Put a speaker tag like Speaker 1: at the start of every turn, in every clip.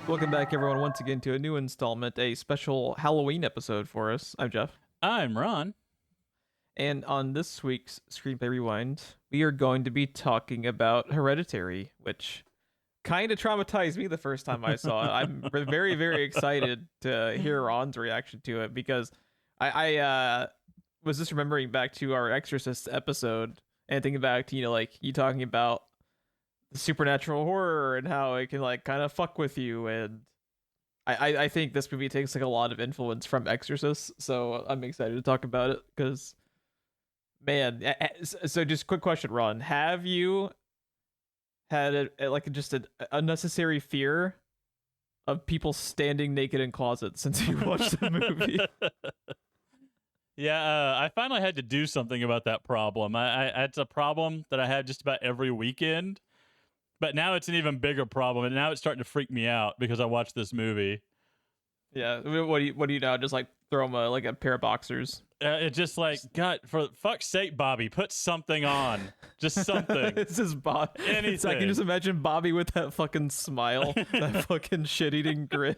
Speaker 1: Welcome back, everyone, once again to a new installment, a special Halloween episode for us. I'm Jeff.
Speaker 2: I'm Ron.
Speaker 1: And on this week's Screenplay Rewind, we are going to be talking about Hereditary, which kind of traumatized me the first time I saw it. I'm very, very excited to hear Ron's reaction to it because I was just remembering back to our Exorcist episode and thinking back to, like you talking about the supernatural horror and how it can like kind of fuck with you, and I think this movie takes like a lot of influence from Exorcist, so I'm excited to talk about it because man. So just quick question, Ron, have you had just an unnecessary fear of people standing naked in closets since you watched the movie?
Speaker 2: Yeah, I finally had to do something about that problem. It's a problem that I had just about every weekend. But now it's an even bigger problem, and now it's starting to freak me out because I watched this movie.
Speaker 1: Yeah, what do you now? Just like throw them like a pair of boxers?
Speaker 2: It's just like, God, for fuck's sake, Bobby, put something on, just something.
Speaker 1: It's just Bob.
Speaker 2: Anything.
Speaker 1: I can just imagine Bobby with that fucking smile, that fucking shit-eating grin,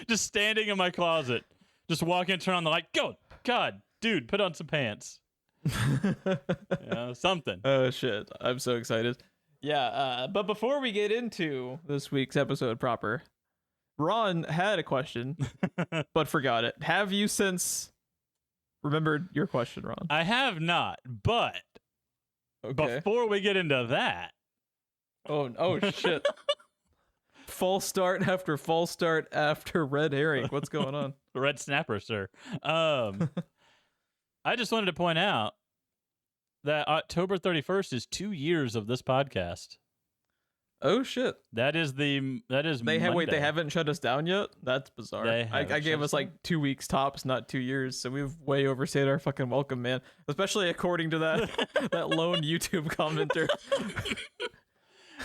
Speaker 2: just standing in my closet, just walk in, turn on the light, go, God, dude, put on some pants. Something.
Speaker 1: Oh shit, I'm so excited. Yeah, but before we get into this week's episode proper, Ron had a question but forgot it. Have you since remembered your question, Ron?
Speaker 2: I have not, but
Speaker 1: okay.
Speaker 2: Before we get into that,
Speaker 1: oh shit. False start after red herring. What's going on?
Speaker 2: Red snapper, sir. I just wanted to point out that October 31st is 2 years of this podcast.
Speaker 1: Oh shit!
Speaker 2: That is
Speaker 1: they
Speaker 2: Monday.
Speaker 1: They haven't shut us down yet. That's bizarre. I gave us like 2 weeks tops, not 2 years. So we've way overstayed our fucking welcome, man. Especially according to that lone YouTube commenter.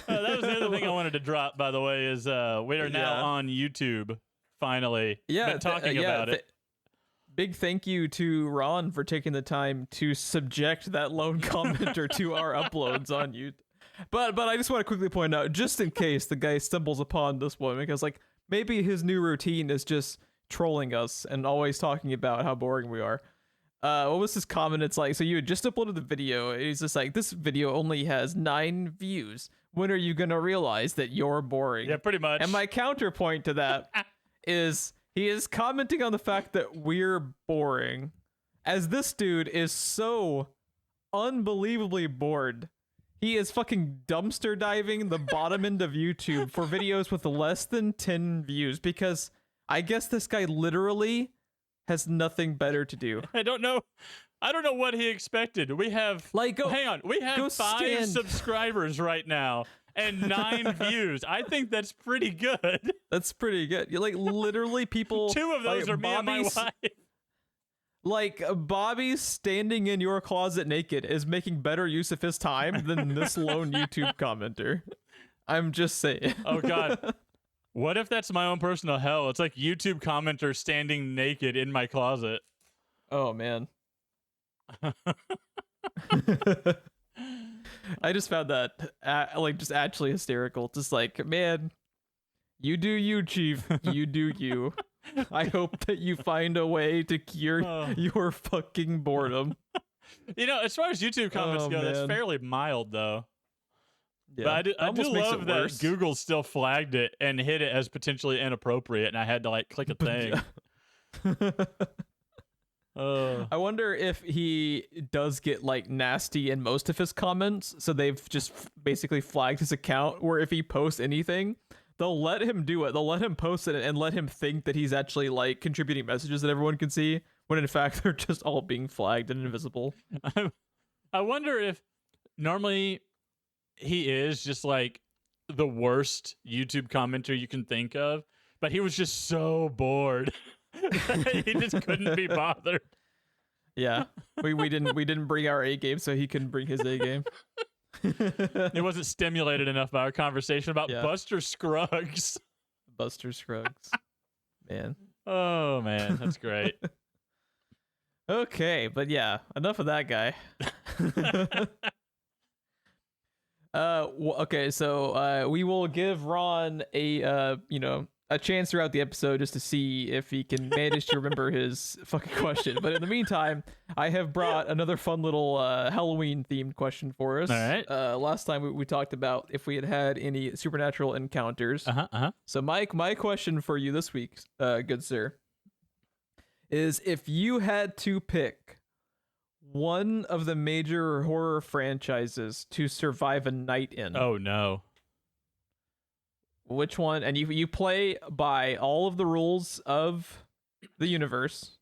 Speaker 2: That was the other thing I wanted to drop, by the way, is we are now on YouTube. Finally, been talking about it.
Speaker 1: Big thank you to Ron for taking the time to subject that lone commenter to our uploads on YouTube. But I just want to quickly point out, just in case the guy stumbles upon this one, because like maybe his new routine is just trolling us and always talking about how boring we are. What was his comment? It's like, so you had just uploaded the video. He's just like, this video only has 9 views. When are you gonna realize that you're boring?
Speaker 2: Yeah, pretty much.
Speaker 1: And my counterpoint to that is he is commenting on the fact that we're boring, as this dude is so unbelievably bored. He is fucking dumpster diving the bottom end of YouTube for videos with less than 10 views because I guess this guy literally has nothing better to do.
Speaker 2: I don't know what he expected. We have hang on. We have 5 subscribers right now and 9 views. I think that's pretty good.
Speaker 1: That's pretty good. You're like literally people.
Speaker 2: 2 of those are me and my wife.
Speaker 1: Like Bobby standing in your closet naked is making better use of his time than this lone YouTube commenter. I'm just saying.
Speaker 2: Oh God. What if that's my own personal hell? It's like YouTube commenter standing naked in my closet.
Speaker 1: Oh man. I just found that just actually hysterical. Just like, man, you do you, Chief. You do you. I hope that you find a way to cure your fucking boredom.
Speaker 2: As far as YouTube comments go, that's fairly mild, though.
Speaker 1: Yeah,
Speaker 2: but I do love that Google still flagged it and hit it as potentially inappropriate, and I had to like click a thing.
Speaker 1: I wonder if he does get like nasty in most of his comments, so they've just basically flagged his account, or if he posts anything, they'll let him do it. They'll let him post it and let him think that he's actually like contributing messages that everyone can see, when in fact they're just all being flagged and invisible.
Speaker 2: I wonder if normally he is just like the worst YouTube commenter you can think of, but he was just so bored. He just couldn't be bothered.
Speaker 1: Yeah, we didn't bring our A game, so he couldn't bring his A game.
Speaker 2: It wasn't stimulated enough by our conversation about Buster Scruggs.
Speaker 1: Buster Scruggs, man.
Speaker 2: Oh man, that's great.
Speaker 1: Okay, but yeah, enough of that guy. Okay, so we will give Ron a chance throughout the episode just to see if he can manage to remember his fucking question. But in the meantime, I have brought another fun little Halloween themed question for us.
Speaker 2: All right.
Speaker 1: Last time we talked about if we had any supernatural encounters. So Mike, my question for you this week, good sir, is if you had to pick one of the major horror franchises to survive a night in.
Speaker 2: Oh no.
Speaker 1: Which one? And you play by all of the rules of the universe.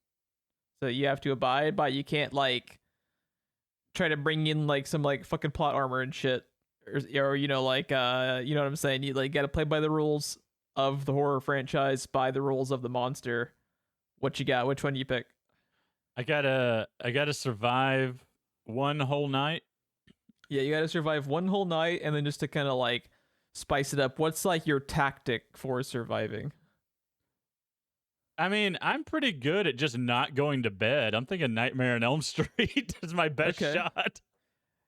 Speaker 1: So you have to abide by, you can't like try to bring in like some like fucking plot armor and shit. Or you know, like you know what I'm saying? You like gotta play by the rules of the horror franchise, by the rules of the monster. What you got? Which one do you pick?
Speaker 2: I gotta survive one whole night.
Speaker 1: Yeah, you gotta survive one whole night, and then just to kind of like spice it up, what's like your tactic for surviving?
Speaker 2: I mean, I'm pretty good at just not going to bed. I'm thinking Nightmare on Elm Street is my best shot.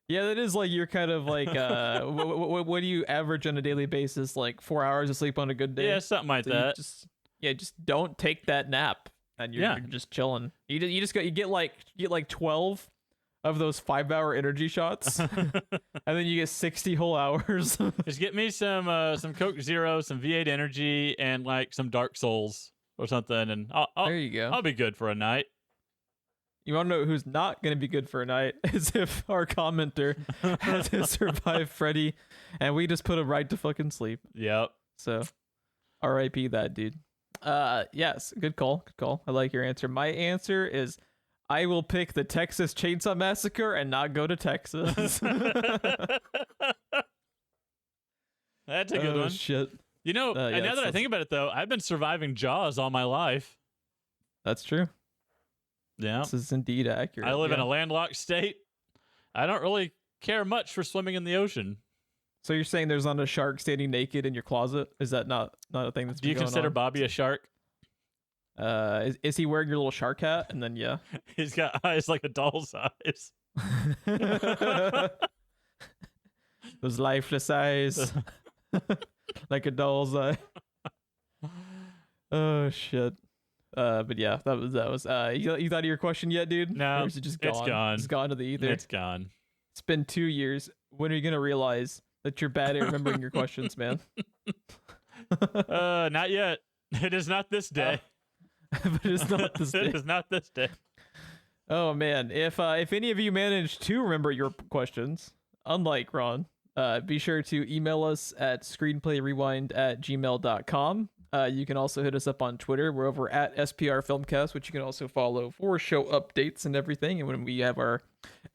Speaker 1: Yeah, that is like you're kind of like what do you average on a daily basis? Like 4 hours of sleep on a good day?
Speaker 2: Yeah, something like that.
Speaker 1: Just don't take that nap. And you're just chilling. You get like 12 of those 5-hour energy shots, and then you get 60 whole hours.
Speaker 2: Just get me some Coke Zero, some V8 Energy, and like some Dark Souls or something, and
Speaker 1: there you go.
Speaker 2: I'll be good for a night.
Speaker 1: You want to know who's not going to be good for a night? Is if our commenter had to survive Freddy, and we just put him right to fucking sleep.
Speaker 2: Yep.
Speaker 1: So, R.I.P. that dude. Yes, good call. I like your answer. My answer is I will pick the Texas Chainsaw Massacre and not go to Texas.
Speaker 2: That's a good one.
Speaker 1: Shit.
Speaker 2: You know, and now that I think about it, though, I've been surviving Jaws all my life.
Speaker 1: That's true.
Speaker 2: Yeah.
Speaker 1: This is indeed accurate.
Speaker 2: I live in a landlocked state. I don't really care much for swimming in the ocean.
Speaker 1: So you're saying there's not a shark standing naked in your closet? Is that not a thing that's been going on?
Speaker 2: Do you consider Bobby a shark?
Speaker 1: Is he wearing your little shark hat? And then yeah.
Speaker 2: He's got eyes like a doll's eyes.
Speaker 1: Those lifeless eyes. Like a doll's eye. Oh shit. But yeah, that was you thought of your question yet, dude?
Speaker 2: No.
Speaker 1: Or is it just gone?
Speaker 2: It's gone.
Speaker 1: It's gone to the ether.
Speaker 2: It's gone.
Speaker 1: It's been 2 years. When are you gonna realize that you're bad at remembering your questions, man?
Speaker 2: Not yet. It is not this day.
Speaker 1: But it's not this day.
Speaker 2: It is not this day.
Speaker 1: Oh man, if any of you manage to remember your questions, unlike Ron, be sure to email us at screenplayrewind@gmail.com. You can also hit us up on Twitter. We're over at SPR Filmcast, which you can also follow for show updates and everything. And when we have our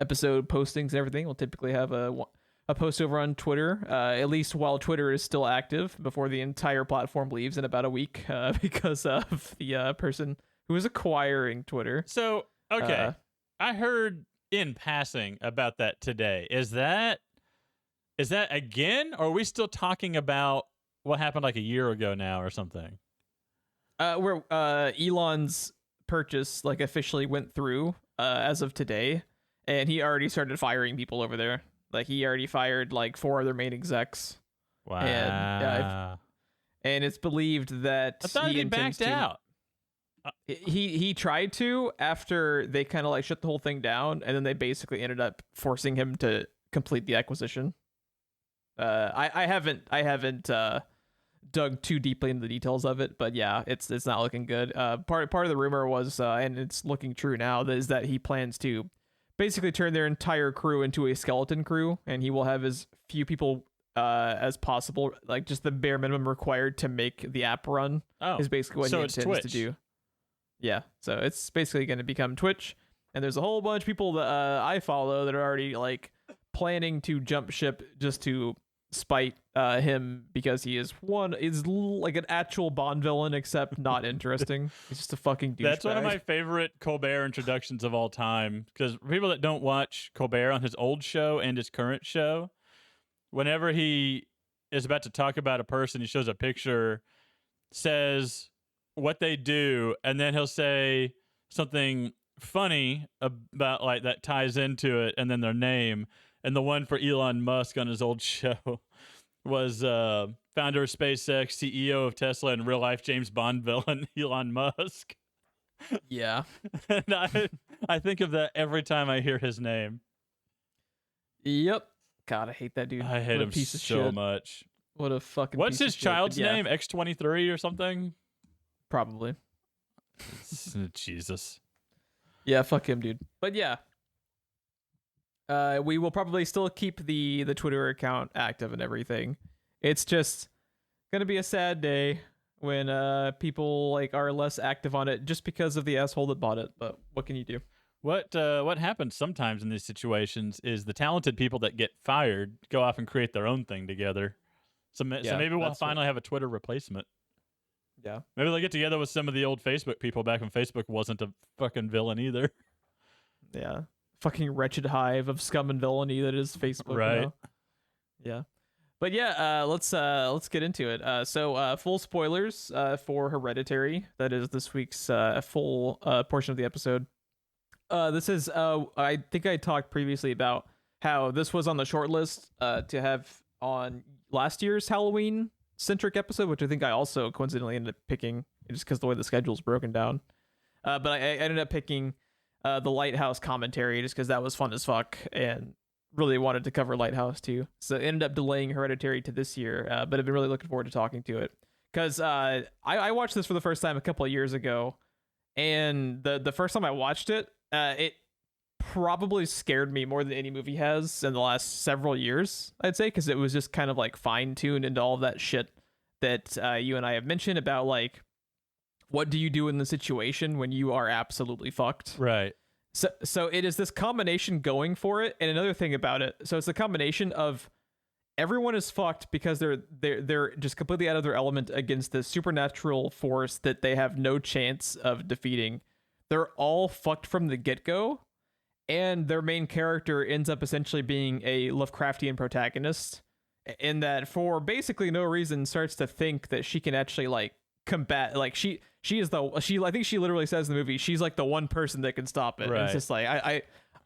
Speaker 1: episode postings and everything, we'll typically have a post over on Twitter, at least while Twitter is still active, before the entire platform leaves in about a week because of the person who is acquiring Twitter.
Speaker 2: So, okay. I heard in passing about that today. Is that again, or are we still talking about what happened like a year ago now or something?
Speaker 1: Where Elon's purchase like officially went through as of today, and he already started firing people over there. Like he already fired like 4 other main execs.
Speaker 2: Wow.
Speaker 1: And it's believed that
Speaker 2: I thought he backed out.
Speaker 1: He tried to after they kind of like shut the whole thing down, and then they basically ended up forcing him to complete the acquisition. I haven't dug too deeply into the details of it, but yeah, it's not looking good. Part of the rumor was, and it's looking true now, is that he plans to basically turn their entire crew into a skeleton crew, and he will have as few people as possible, like just the bare minimum required to make the app run. Is basically what he intends to do. Yeah, so it's basically going to become Twitch, and there's a whole bunch of people that I follow that are already like planning to jump ship just to spite him, because he is like an actual Bond villain, except not interesting. He's just a fucking douchebag.
Speaker 2: That's one of my favorite Colbert introductions of all time, because people that don't watch Colbert on his old show and his current show, whenever he is about to talk about a person, he shows a picture, says what they do, and then he'll say something funny about like that ties into it, and then their name, and the one for Elon Musk on his old show was founder of SpaceX, CEO of Tesla, and real life James Bond villain Elon Musk.
Speaker 1: Yeah.
Speaker 2: And I think of that every time I hear his name.
Speaker 1: Yep. God, I hate that dude.
Speaker 2: I hate him
Speaker 1: piece of
Speaker 2: so
Speaker 1: shit.
Speaker 2: much.
Speaker 1: What a fucking
Speaker 2: What's
Speaker 1: piece
Speaker 2: his
Speaker 1: of shit.
Speaker 2: child's
Speaker 1: But yeah,
Speaker 2: name? X-23 or something?
Speaker 1: Probably.
Speaker 2: Jesus.
Speaker 1: Yeah, fuck him, dude. But yeah. We will probably still keep the Twitter account active and everything. It's just gonna be a sad day when people like are less active on it just because of the asshole that bought it. But what can you do?
Speaker 2: What happens sometimes in these situations is the talented people that get fired go off and create their own thing together. So maybe we'll finally have a Twitter replacement.
Speaker 1: Yeah.
Speaker 2: Maybe they'll get together with some of the old Facebook people back when Facebook wasn't a fucking villain either.
Speaker 1: Yeah. Fucking wretched hive of scum and villainy that is Facebook.
Speaker 2: Right.
Speaker 1: You know? Yeah. But yeah, let's get into it. So full spoilers for Hereditary. That is this week's full portion of the episode. This is I think I talked previously about how this was on the short list to have on last year's Halloween centric episode, which I think I also coincidentally ended up picking just because the way the schedule's broken down. But I ended up picking the Lighthouse commentary just because that was fun as fuck and really wanted to cover Lighthouse too. So I ended up delaying Hereditary to this year, but I've been really looking forward to talking to it because I watched this for the first time a couple of years ago, and the first time I watched it, it probably scared me more than any movie has in the last several years, I'd say, because it was just kind of like fine-tuned into all of that shit that you and I have mentioned about, like, what do you do in the situation when you are absolutely fucked?
Speaker 2: Right.
Speaker 1: So it is this combination going for it, and another thing about it. So it's the combination of everyone is fucked because they're just completely out of their element against this supernatural force that they have no chance of defeating. They're all fucked from the get-go, and their main character ends up essentially being a Lovecraftian protagonist in that for basically no reason starts to think that she can actually like combat, like she I think she literally says in the movie she's like the one person that can stop it.
Speaker 2: Right.
Speaker 1: And it's just like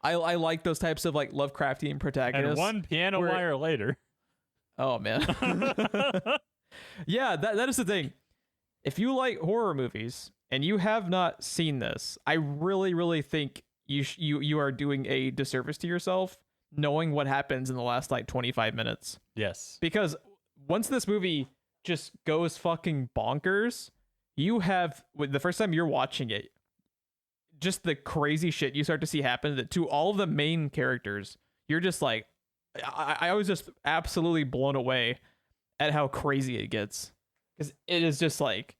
Speaker 1: I like those types of like Lovecraftian protagonists.
Speaker 2: And one piano wire later.
Speaker 1: Oh man. Yeah, that is the thing. If you like horror movies and you have not seen this, I really think you are doing a disservice to yourself knowing what happens in the last like 25 minutes.
Speaker 2: Yes.
Speaker 1: Because once this movie just goes fucking bonkers, you have, the first time you're watching it, just the crazy shit you start to see happen to all of the main characters. You're just like, I was just absolutely blown away at how crazy it gets. Because it is just like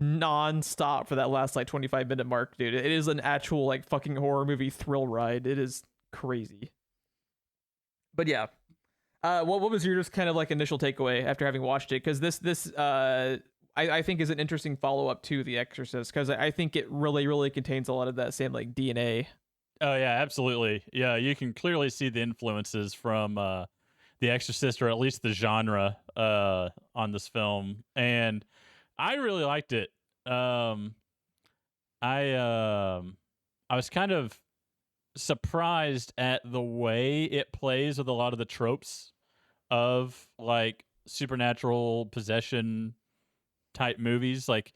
Speaker 1: non-stop for that last like 25-minute mark, dude. It is an actual like fucking horror movie thrill ride. It is crazy. But yeah, what was your just kind of like initial takeaway after having watched it? Because this I think is an interesting follow-up to The Exorcist, because I think it really contains a lot of that same like DNA.
Speaker 2: Oh yeah, absolutely. Yeah, you can clearly see the influences from The Exorcist, or at least the genre on this film, and I really liked it. I was kind of surprised at the way it plays with a lot of the tropes of like supernatural possession type movies. Like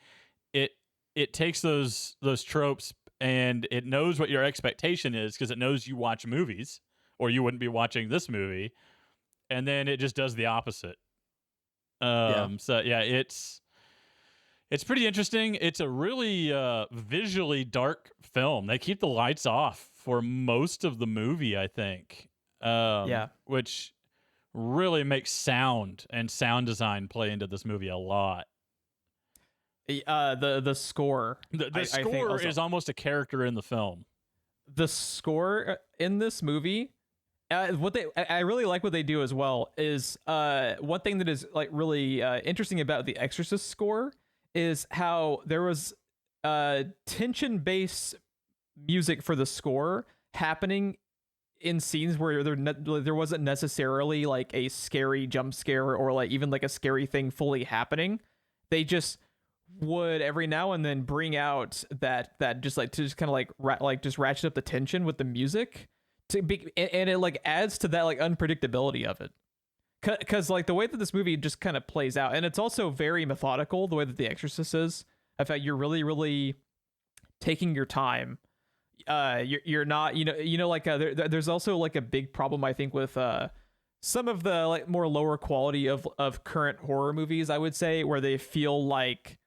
Speaker 2: it takes those tropes and it knows what your expectation is because it knows you watch movies or you wouldn't be watching this movie, and then it just does the opposite. So yeah, it's pretty interesting. It's a really visually dark film. They keep the lights off for most of the movie, I think. Which really makes sound and sound design play into this movie a lot.
Speaker 1: The score.
Speaker 2: The score is almost a character in the film.
Speaker 1: The score in this movie, I really like what they do as well is one thing that is like really interesting about the Exorcist score is how there was tension-based music for the score happening in scenes where there wasn't necessarily like a scary jump scare or like even like a scary thing fully happening. They just would every now and then bring out that just like to just kind of like just ratchet up the tension with the music and it like adds to that like unpredictability of it. Because like the way that this movie just kind of plays out, and it's also very methodical the way that The Exorcist is. In fact, you're really, really taking your time. You're not, like there's also like a big problem I think with some of the like more lower quality of current horror movies, I would say, where they feel like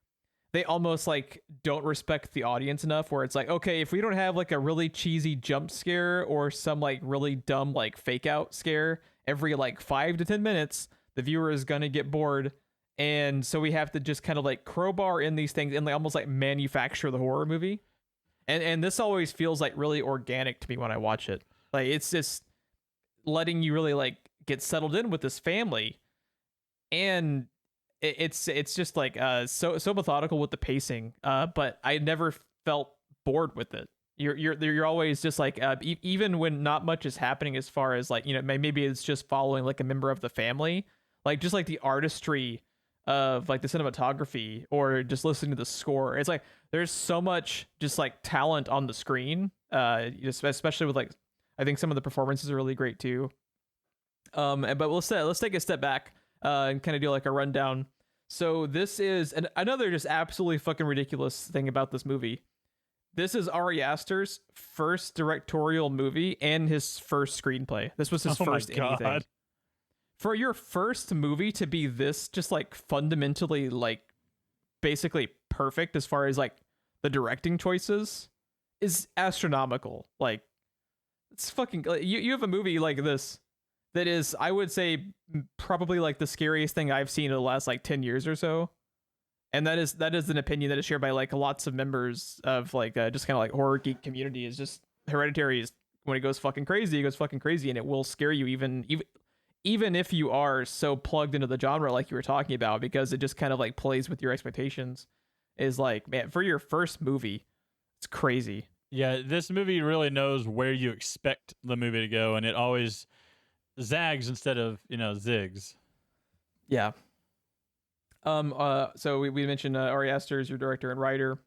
Speaker 1: they almost like don't respect the audience enough, where it's like, okay, if we don't have like a really cheesy jump scare or some like really dumb like fake out scare every like 5 to 10 minutes, the viewer is gonna get bored. And so we have to just kind of like crowbar in these things and like almost like manufacture the horror movie. And this always feels like really organic to me when I watch it. Like it's just letting you really like get settled in with this family, and it's just like so methodical with the pacing. But I never felt bored with it. You're always just like even when not much is happening, as far as like maybe it's just following like a member of the family, like just like the artistry of like the cinematography or just listening to the score. It's like there's so much just like talent on the screen, especially with like I think some of the performances are really great too. But let's take a step back and kind of do like a rundown. So this is another just absolutely fucking ridiculous thing about this movie. This is Ari Aster's first directorial movie and his first screenplay. This was his first anything. For your first movie to be this just like fundamentally like basically perfect as far as like the directing choices is astronomical. Like it's fucking like, you have a movie like this that is, I would say, probably like the scariest thing I've seen in the last like 10 years or so. And that is an opinion that is shared by like lots of members of like just kind of like horror geek community. Is just Hereditary is when it goes fucking crazy, and it will scare you even if you are so plugged into the genre like you were talking about, because it just kind of like plays with your expectations. Is like, man, for your first movie, it's crazy.
Speaker 2: Yeah, this movie really knows where you expect the movie to go, and it always zags instead of zigs.
Speaker 1: Yeah. So we mentioned Ari Aster is your director and writer.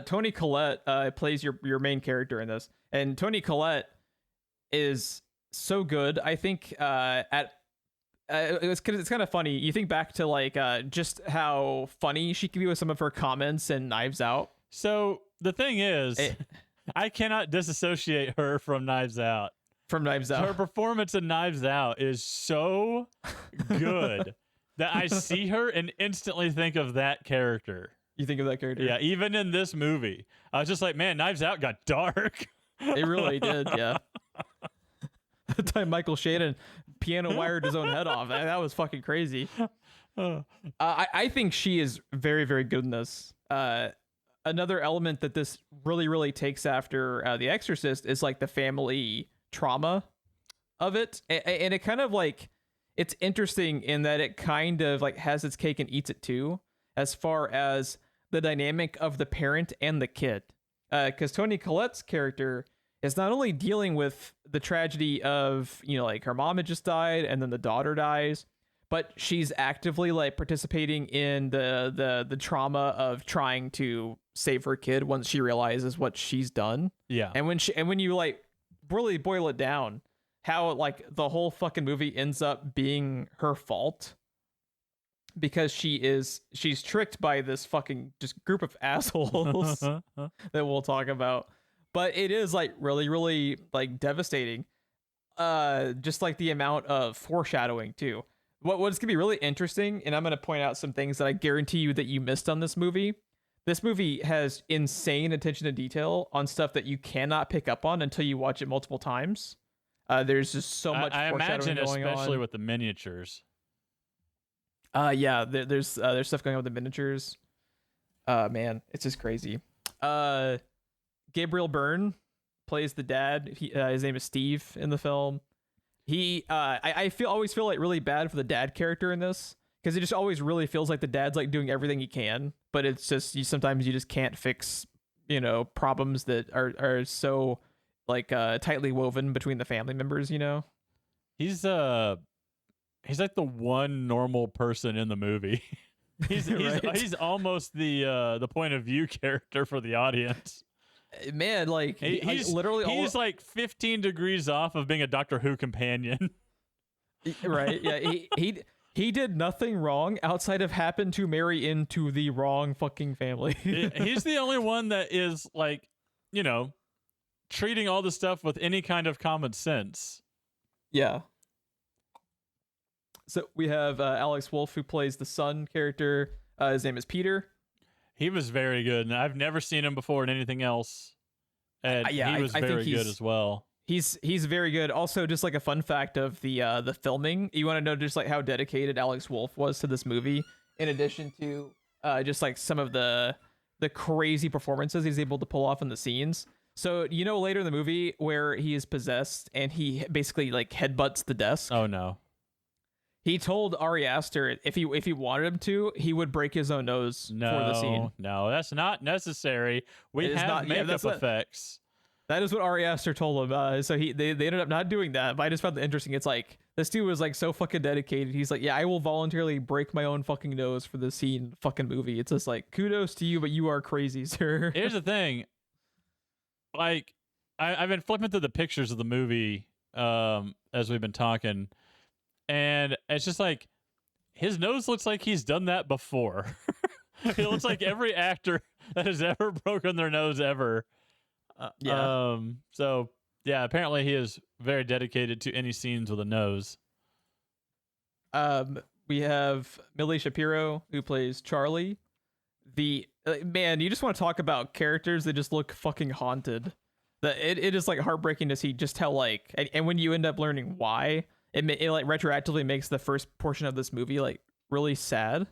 Speaker 1: Toni Collette plays your main character in this, and Toni Collette is so good. I think it's kind of funny. You think back to like just how funny she can be with some of her comments in Knives Out.
Speaker 2: So the thing is, I cannot disassociate her from Knives Out. Her performance in Knives Out is so good that I see her and instantly think of that character.
Speaker 1: You think of that character?
Speaker 2: Yeah, even in this movie. I was just like, man, Knives Out got dark.
Speaker 1: It really did, yeah. The time Michael Shannon piano wired his own head off. That was fucking crazy. I think she is very, very good in this. Another element that this really, really takes after The Exorcist is like the family trauma of it. And it kind of like, it's interesting in that it kind of like has its cake and eats it too, as far as the dynamic of the parent and the kid. Because Toni Collette's character is not only dealing with the tragedy of, like her mom had just died and then the daughter dies, but she's actively like participating in the trauma of trying to save her kid once she realizes what she's done.
Speaker 2: Yeah.
Speaker 1: And when you like really boil it down, how like the whole fucking movie ends up being her fault, because she's tricked by this fucking just group of assholes that we'll talk about. But it is like really, really like devastating. Just like the amount of foreshadowing too. What's gonna be really interesting, and I'm gonna point out some things that I guarantee you that you missed on this movie. This movie has insane attention to detail on stuff that you cannot pick up on until you watch it multiple times. There's just so much foreshadowing going on.
Speaker 2: Especially with the miniatures.
Speaker 1: Yeah, there's stuff going on with the miniatures. Man, it's just crazy. Gabriel Byrne plays the dad. His name is Steve in the film. I always feel like really bad for the dad character in this, because it just always really feels like the dad's like doing everything he can, but it's just sometimes you just can't fix problems that are so like tightly woven between the family members.
Speaker 2: He's like the one normal person in the movie. He's
Speaker 1: Right?
Speaker 2: he's almost the point of view character for the audience.
Speaker 1: Man, like
Speaker 2: He's
Speaker 1: literally
Speaker 2: he's like 15 degrees off of being a Doctor Who companion.
Speaker 1: right. Yeah, he did nothing wrong outside of happen to marry into the wrong fucking family.
Speaker 2: He's the only one that is like, treating all the stuff with any kind of common sense.
Speaker 1: Yeah. So we have Alex Wolff, who plays the son character. His name is Peter.
Speaker 2: He was very good, and I've never seen him before in anything else. And he was very good as well.
Speaker 1: He's very good. Also, just like a fun fact of the filming, you want to know just like how dedicated Alex Wolff was to this movie. In addition to just like some of the crazy performances he's able to pull off in the scenes. So later in the movie where he is possessed and he basically like headbutts the desk.
Speaker 2: Oh no.
Speaker 1: He told Ari Aster if he wanted him to, he would break his own nose for the scene.
Speaker 2: No, that's not necessary. We have makeup effects.
Speaker 1: That is what Ari Aster told him. So they ended up not doing that. But I just found it interesting. It's like this dude was like so fucking dedicated. He's like, yeah, I will voluntarily break my own fucking nose for the scene fucking movie. It's just like, kudos to you, but you are crazy, sir.
Speaker 2: Here's the thing. Like, I've been flipping through the pictures of the movie as we've been talking. And it's just like, his nose looks like he's done that before. It looks like every actor that has ever broken their nose ever. So, yeah, apparently he is very dedicated to any scenes with a nose.
Speaker 1: We have Millie Shapiro, who plays Charlie. Man, you just want to talk about characters that just look fucking haunted. It is like heartbreaking to see just how like, and when you end up learning why, it like retroactively makes the first portion of this movie like really sad,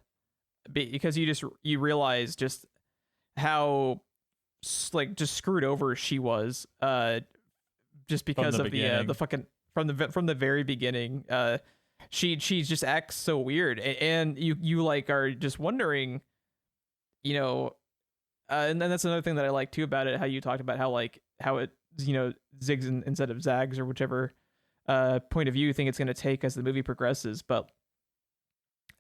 Speaker 1: because you realize just how like just screwed over she was, just because of the fucking from the very beginning. She just acts so weird, and you like are just wondering, and then that's another thing that I like too about it, how you talked about how it zigs instead of zags, or whichever point of view you think it's going to take as the movie progresses. But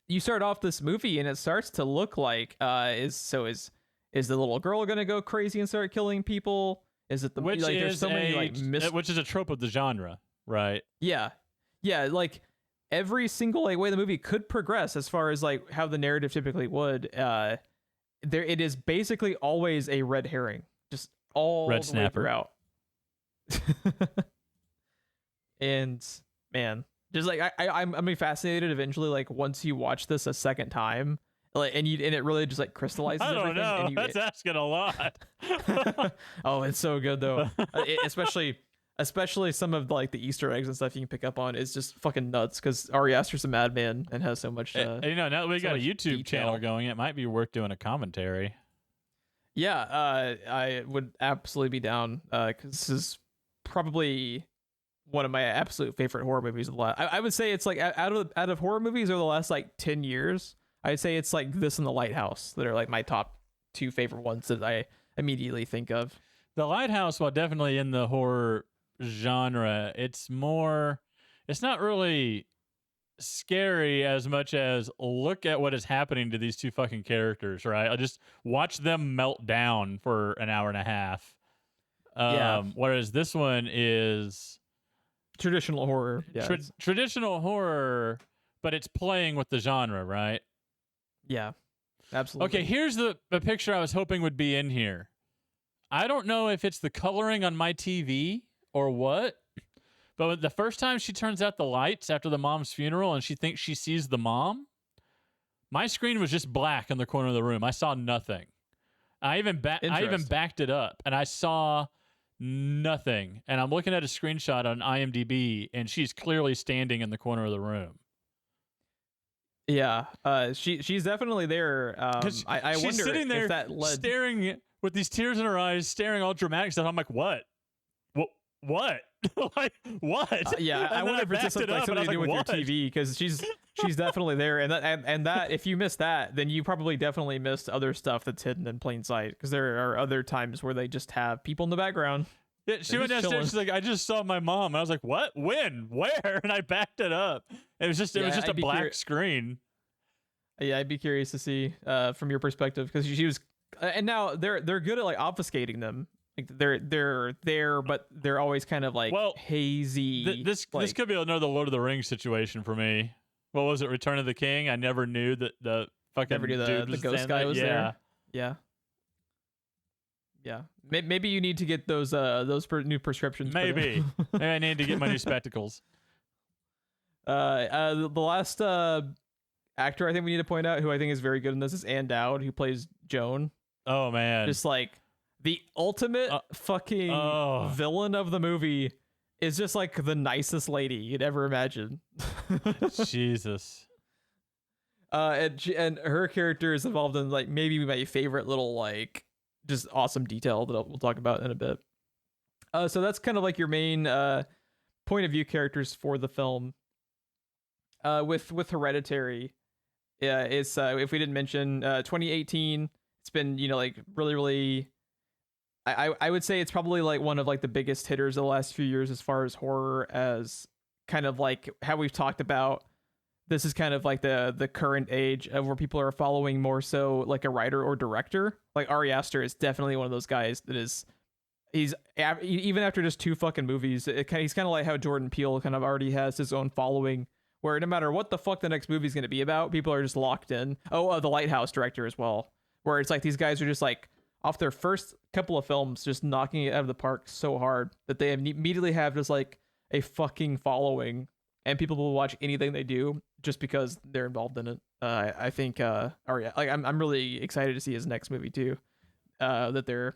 Speaker 1: you start off this movie and it starts to look like is the little girl going to go crazy and start killing people? Is it
Speaker 2: which is a trope of the genre, right?
Speaker 1: Yeah, like every single way the movie could progress as far as like how the narrative typically would, it is basically always a red herring, just all
Speaker 2: red
Speaker 1: the
Speaker 2: snapper
Speaker 1: way throughout. And man, just like I'm fascinated eventually, like once you watch this a second time, like and it really just like crystallizes.
Speaker 2: I don't
Speaker 1: everything,
Speaker 2: know. That's asking a lot.
Speaker 1: Oh, it's so good though. Especially some of like the Easter eggs and stuff you can pick up on is just fucking nuts, because Ari Aster's a madman and has so much.
Speaker 2: Now that we got a YouTube
Speaker 1: detail.
Speaker 2: channel going, it might be worth doing a commentary.
Speaker 1: Yeah, I would absolutely be down, because this is probably one of my absolute favorite horror movies of the last. I would say it's like out of horror movies over the last like 10 years, I'd say it's like this and The Lighthouse that are like my top two favorite ones that I immediately think of.
Speaker 2: The Lighthouse, while definitely in the horror genre, it's not really scary as much as look at what is happening to these two fucking characters, right? I just watch them melt down for an hour and a half. Whereas this one is
Speaker 1: traditional horror. Yeah,
Speaker 2: traditional horror, but it's playing with the genre, right?
Speaker 1: Yeah, absolutely.
Speaker 2: Okay, here's the picture I was hoping would be in here. I don't know if it's the coloring on my TV or what, but the first time she turns out the lights after the mom's funeral and she thinks she sees the mom, my screen was just black in the corner of the room. I saw nothing. I even backed it up and I saw nothing. And I'm looking at a screenshot on IMDb and she's clearly standing in the corner of the room.
Speaker 1: Yeah, she's definitely there. I wonder
Speaker 2: sitting there
Speaker 1: if that led...
Speaker 2: staring with these tears in her eyes, staring all dramatic stuff. I'm like, what? What? Like, what?
Speaker 1: Yeah, I wonder if it's just something to do with your TV, because she's definitely there, and that if you missed that, then you probably definitely missed other stuff that's hidden in plain sight, because there are other times where they just have people in the background.
Speaker 2: Yeah, she went downstairs. She's like, I just saw my mom. I was like, what? When? Where? And I backed it up. It was just a black screen.
Speaker 1: Yeah, I'd be curious to see from your perspective, because she was, and now they're good at like obfuscating them. Like they're there, but they're always kind of like hazy.
Speaker 2: This could be another Lord of the Rings situation for me. What was it? Return of the King. I never knew that the fucking
Speaker 1: never knew
Speaker 2: dude
Speaker 1: the ghost guy was there. Yeah. Maybe you need to get those new prescriptions.
Speaker 2: Maybe I need to get my new spectacles.
Speaker 1: The last actor I think we need to point out, who I think is very good in this, is Ann Dowd, who plays Joan.
Speaker 2: Oh man,
Speaker 1: just like the ultimate fucking villain of the movie. Is just like the nicest lady you'd ever imagine.
Speaker 2: Jesus.
Speaker 1: And her character is involved in like maybe my favorite little like just awesome detail that we'll talk about in a bit. So that's kind of like your main point of view characters for the film. With Hereditary, it's if we didn't mention 2018, it's been like really. I would say it's probably like one of like the biggest hitters of the last few years as far as horror, as kind of like how we've talked about. This is kind of like the current age of where people are following more so like a writer or director. Like Ari Aster is definitely one of those guys that he's even after just 2 fucking movies, he's kind of like how Jordan Peele kind of already has his own following, where no matter what the fuck the next movie is going to be about, people are just locked in. The Lighthouse director as well, where it's like these guys are just like off their first couple of films just knocking it out of the park so hard that they immediately have just like a fucking following, and people will watch anything they do just because they're involved in it. I think I'm really excited to see his next movie too, that they're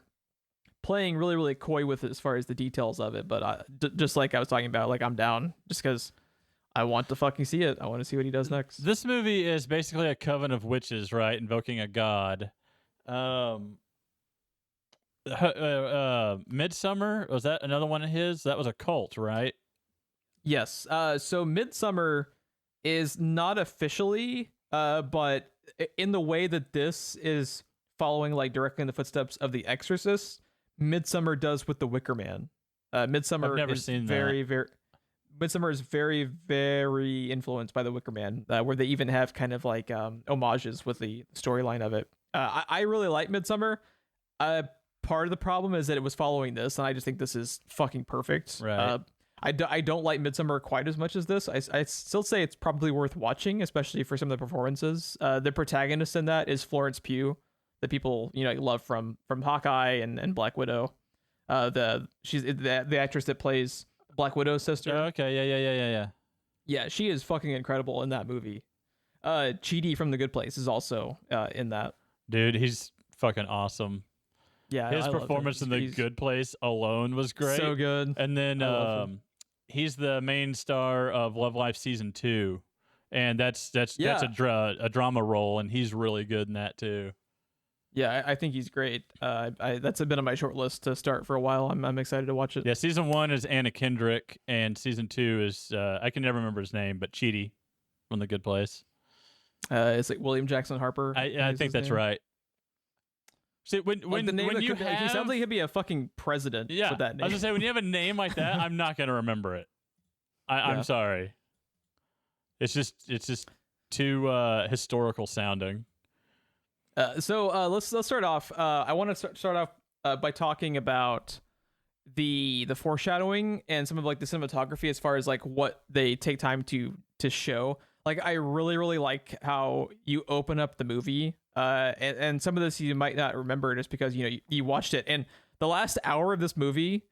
Speaker 1: playing really coy with it as far as the details of it, but just like I was talking about, like I'm down just because I want to fucking see it. I want to see what he does next.
Speaker 2: This movie is basically a coven of witches, right? Invoking a god. Midsummer, was that another one of his? That was a cult, right?
Speaker 1: Yes. So Midsummer is not officially, but in the way that this is following like directly in the footsteps of The Exorcist, Midsummer does with The Wicker Man. Midsummer
Speaker 2: I've never
Speaker 1: is
Speaker 2: seen
Speaker 1: very Midsummer is very, very influenced by The Wicker Man, where they even have kind of like homages with the storyline of it. I really like Midsummer. Part of the problem is that it was following this, and I just think this is fucking perfect.
Speaker 2: Right.
Speaker 1: I don't like Midsummer quite as much as this. I still say it's probably worth watching, especially for some of the performances. The protagonist in that is Florence Pugh, that people love from Hawkeye and Black Widow. She's the actress that plays Black Widow's sister.
Speaker 2: Oh, okay, yeah.
Speaker 1: Yeah, she is fucking incredible in that movie. Chidi from The Good Place is also in that.
Speaker 2: Dude, he's fucking awesome.
Speaker 1: Yeah,
Speaker 2: his performance in The Good Place alone was great.
Speaker 1: So good.
Speaker 2: And then he's the main star of Love Life season 2, and that's a drama role, and he's really good in that too.
Speaker 1: Yeah, I think he's great. That's been on my short list to start for a while. I'm excited to watch it.
Speaker 2: Yeah, season 1 is Anna Kendrick, and season 2 is I can never remember his name, but Chidi from The Good Place.
Speaker 1: It's like William Jackson Harper.
Speaker 2: I think that's right. See, when you have,
Speaker 1: he sounds like he'd be a fucking president.
Speaker 2: Yeah,
Speaker 1: with that name.
Speaker 2: I was gonna say, when you have a name like that, I'm not gonna remember it. I'm sorry. It's just too historical sounding.
Speaker 1: So let's start off. I want to start off by talking about the foreshadowing and some of like the cinematography as far as like what they take time to show. Like I really like how you open up the movie. And some of this you might not remember just because you watched it, and the last hour of this movie,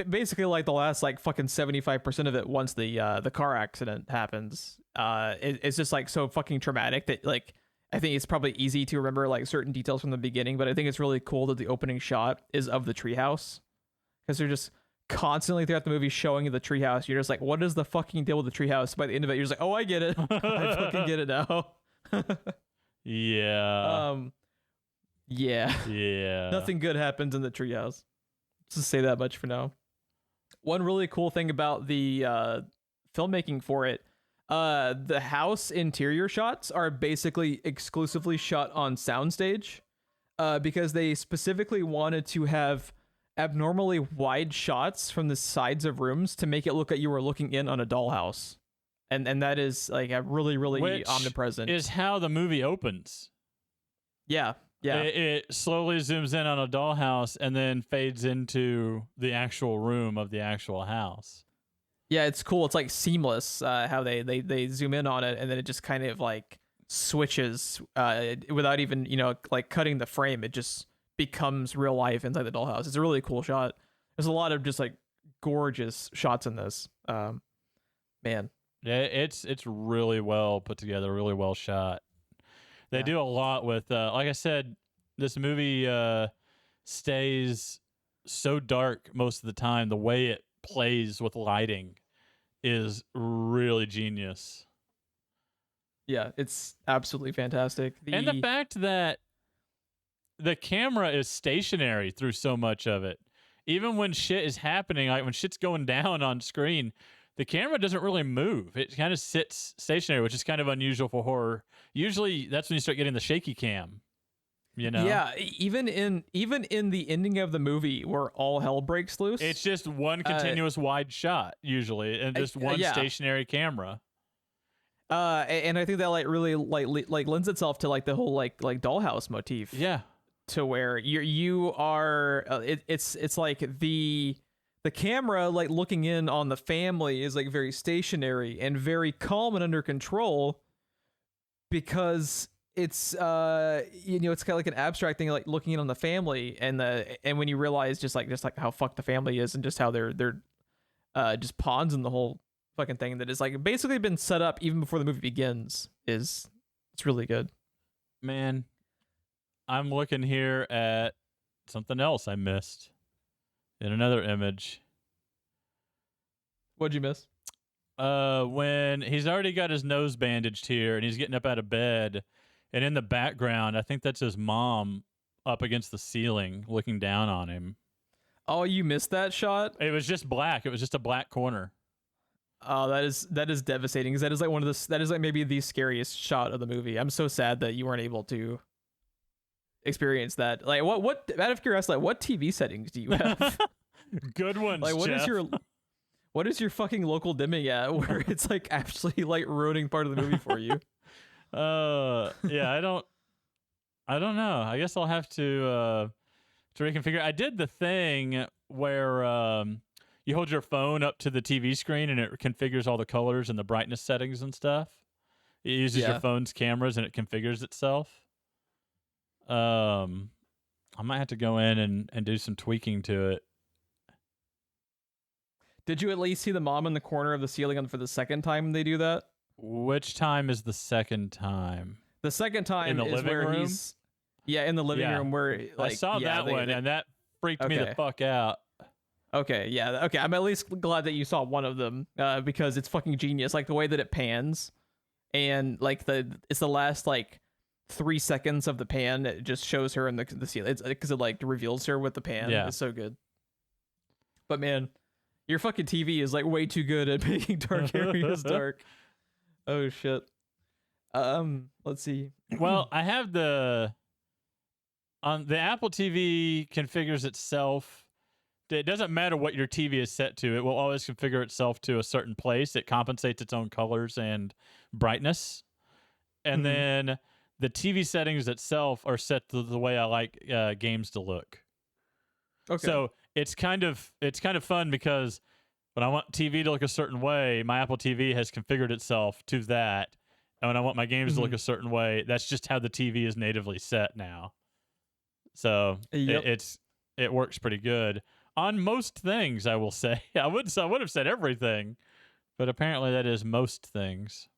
Speaker 1: basically like the last like fucking 75% of it, once the car accident happens, it's just like so fucking traumatic that like I think it's probably easy to remember like certain details from the beginning, but I think it's really cool that the opening shot is of the treehouse, because they're just constantly throughout the movie showing the treehouse. You're just like, what is the fucking deal with the treehouse? By the end of it, you're just like, oh, I get it. I fucking get it now.
Speaker 2: Yeah.
Speaker 1: Yeah. Nothing good happens in the treehouse. Just say that much for now. One really cool thing about the filmmaking for it, the house interior shots are basically exclusively shot on soundstage, because they specifically wanted to have abnormally wide shots from the sides of rooms to make it look like you were looking in on a dollhouse. And that is like a really
Speaker 2: Which
Speaker 1: omnipresent.
Speaker 2: is how the movie opens.
Speaker 1: Yeah. Yeah.
Speaker 2: It slowly zooms in on a dollhouse and then fades into the actual room of the actual house.
Speaker 1: Yeah, it's cool. It's like seamless how they zoom in on it and then it just kind of like switches without even, like cutting the frame. It just becomes real life inside the dollhouse. It's a really cool shot. There's a lot of just like gorgeous shots in this. Man.
Speaker 2: Yeah, it's really well put together, really well shot. They do a lot with, like I said, this movie stays so dark most of the time. The way it plays with lighting is really genius.
Speaker 1: Yeah, it's absolutely fantastic.
Speaker 2: And the fact that the camera is stationary through so much of it. Even when shit is happening, like when shit's going down on screen, the camera doesn't really move. It kind of sits stationary, which is kind of unusual for horror. Usually that's when you start getting the shaky cam,
Speaker 1: Yeah, even in the ending of the movie where all hell breaks loose.
Speaker 2: It's just one continuous wide shot usually and just one stationary camera.
Speaker 1: And I think that like really like lends itself to like the whole like dollhouse motif.
Speaker 2: Yeah.
Speaker 1: To where you are it's like the camera like looking in on the family is like very stationary and very calm and under control because it's it's kind of like an abstract thing like looking in on the family and when you realize just like how fucked the family is and just how they're just pawns in the whole fucking thing that is like basically been set up even before the movie begins it's really good.
Speaker 2: Man, I'm looking here at something else I missed in another image.
Speaker 1: What'd you miss?
Speaker 2: When he's already got his nose bandaged here and he's getting up out of bed, and in the background, I think that's his mom up against the ceiling looking down on him.
Speaker 1: Oh, you missed that shot?
Speaker 2: It was just black. It was just a black corner.
Speaker 1: Oh, that is devastating because that is like maybe the scariest shot of the movie. I'm so sad that you weren't able to experience that. Like what out of curiosity, like, what TV settings do you have?
Speaker 2: Good ones.
Speaker 1: Like
Speaker 2: Jeff.
Speaker 1: what is your fucking local dimming at where it's like actually like ruining part of the movie for you?
Speaker 2: Yeah, I don't know. I guess I'll have to reconfigure. I did the thing where you hold your phone up to the TV screen and it configures all the colors and the brightness settings and stuff. It uses your phone's cameras and it configures itself. I might have to go in and do some tweaking to it.
Speaker 1: Did you at least see the mom in the corner of the ceiling for the second time they do that?
Speaker 2: Which time is the second time?
Speaker 1: The second time
Speaker 2: in the
Speaker 1: is
Speaker 2: living
Speaker 1: where
Speaker 2: room?
Speaker 1: he's in the living room where like,
Speaker 2: I saw that one and that freaked me the fuck out.
Speaker 1: Okay, yeah, okay. I'm at least glad that you saw one of them because it's fucking genius. Like the way that it pans and like it's the last like 3 seconds of the pan. It just shows her in the ceiling. It's because it like reveals her with the pan.
Speaker 2: Yeah,
Speaker 1: it's so good. But man, your fucking TV is like way too good at making dark areas dark. Oh shit. Let's see.
Speaker 2: Well, I have the Apple TV configures itself. It doesn't matter what your TV is set to. It will always configure itself to a certain place. It compensates its own colors and brightness. And then the TV settings itself are set to the way I like games to look. Okay. So it's kind of fun because when I want TV to look a certain way, my Apple TV has configured itself to that. And when I want my games to look a certain way, that's just how the TV is natively set now. So it works pretty good on most things, I will say. I would have said everything, but apparently that is most things.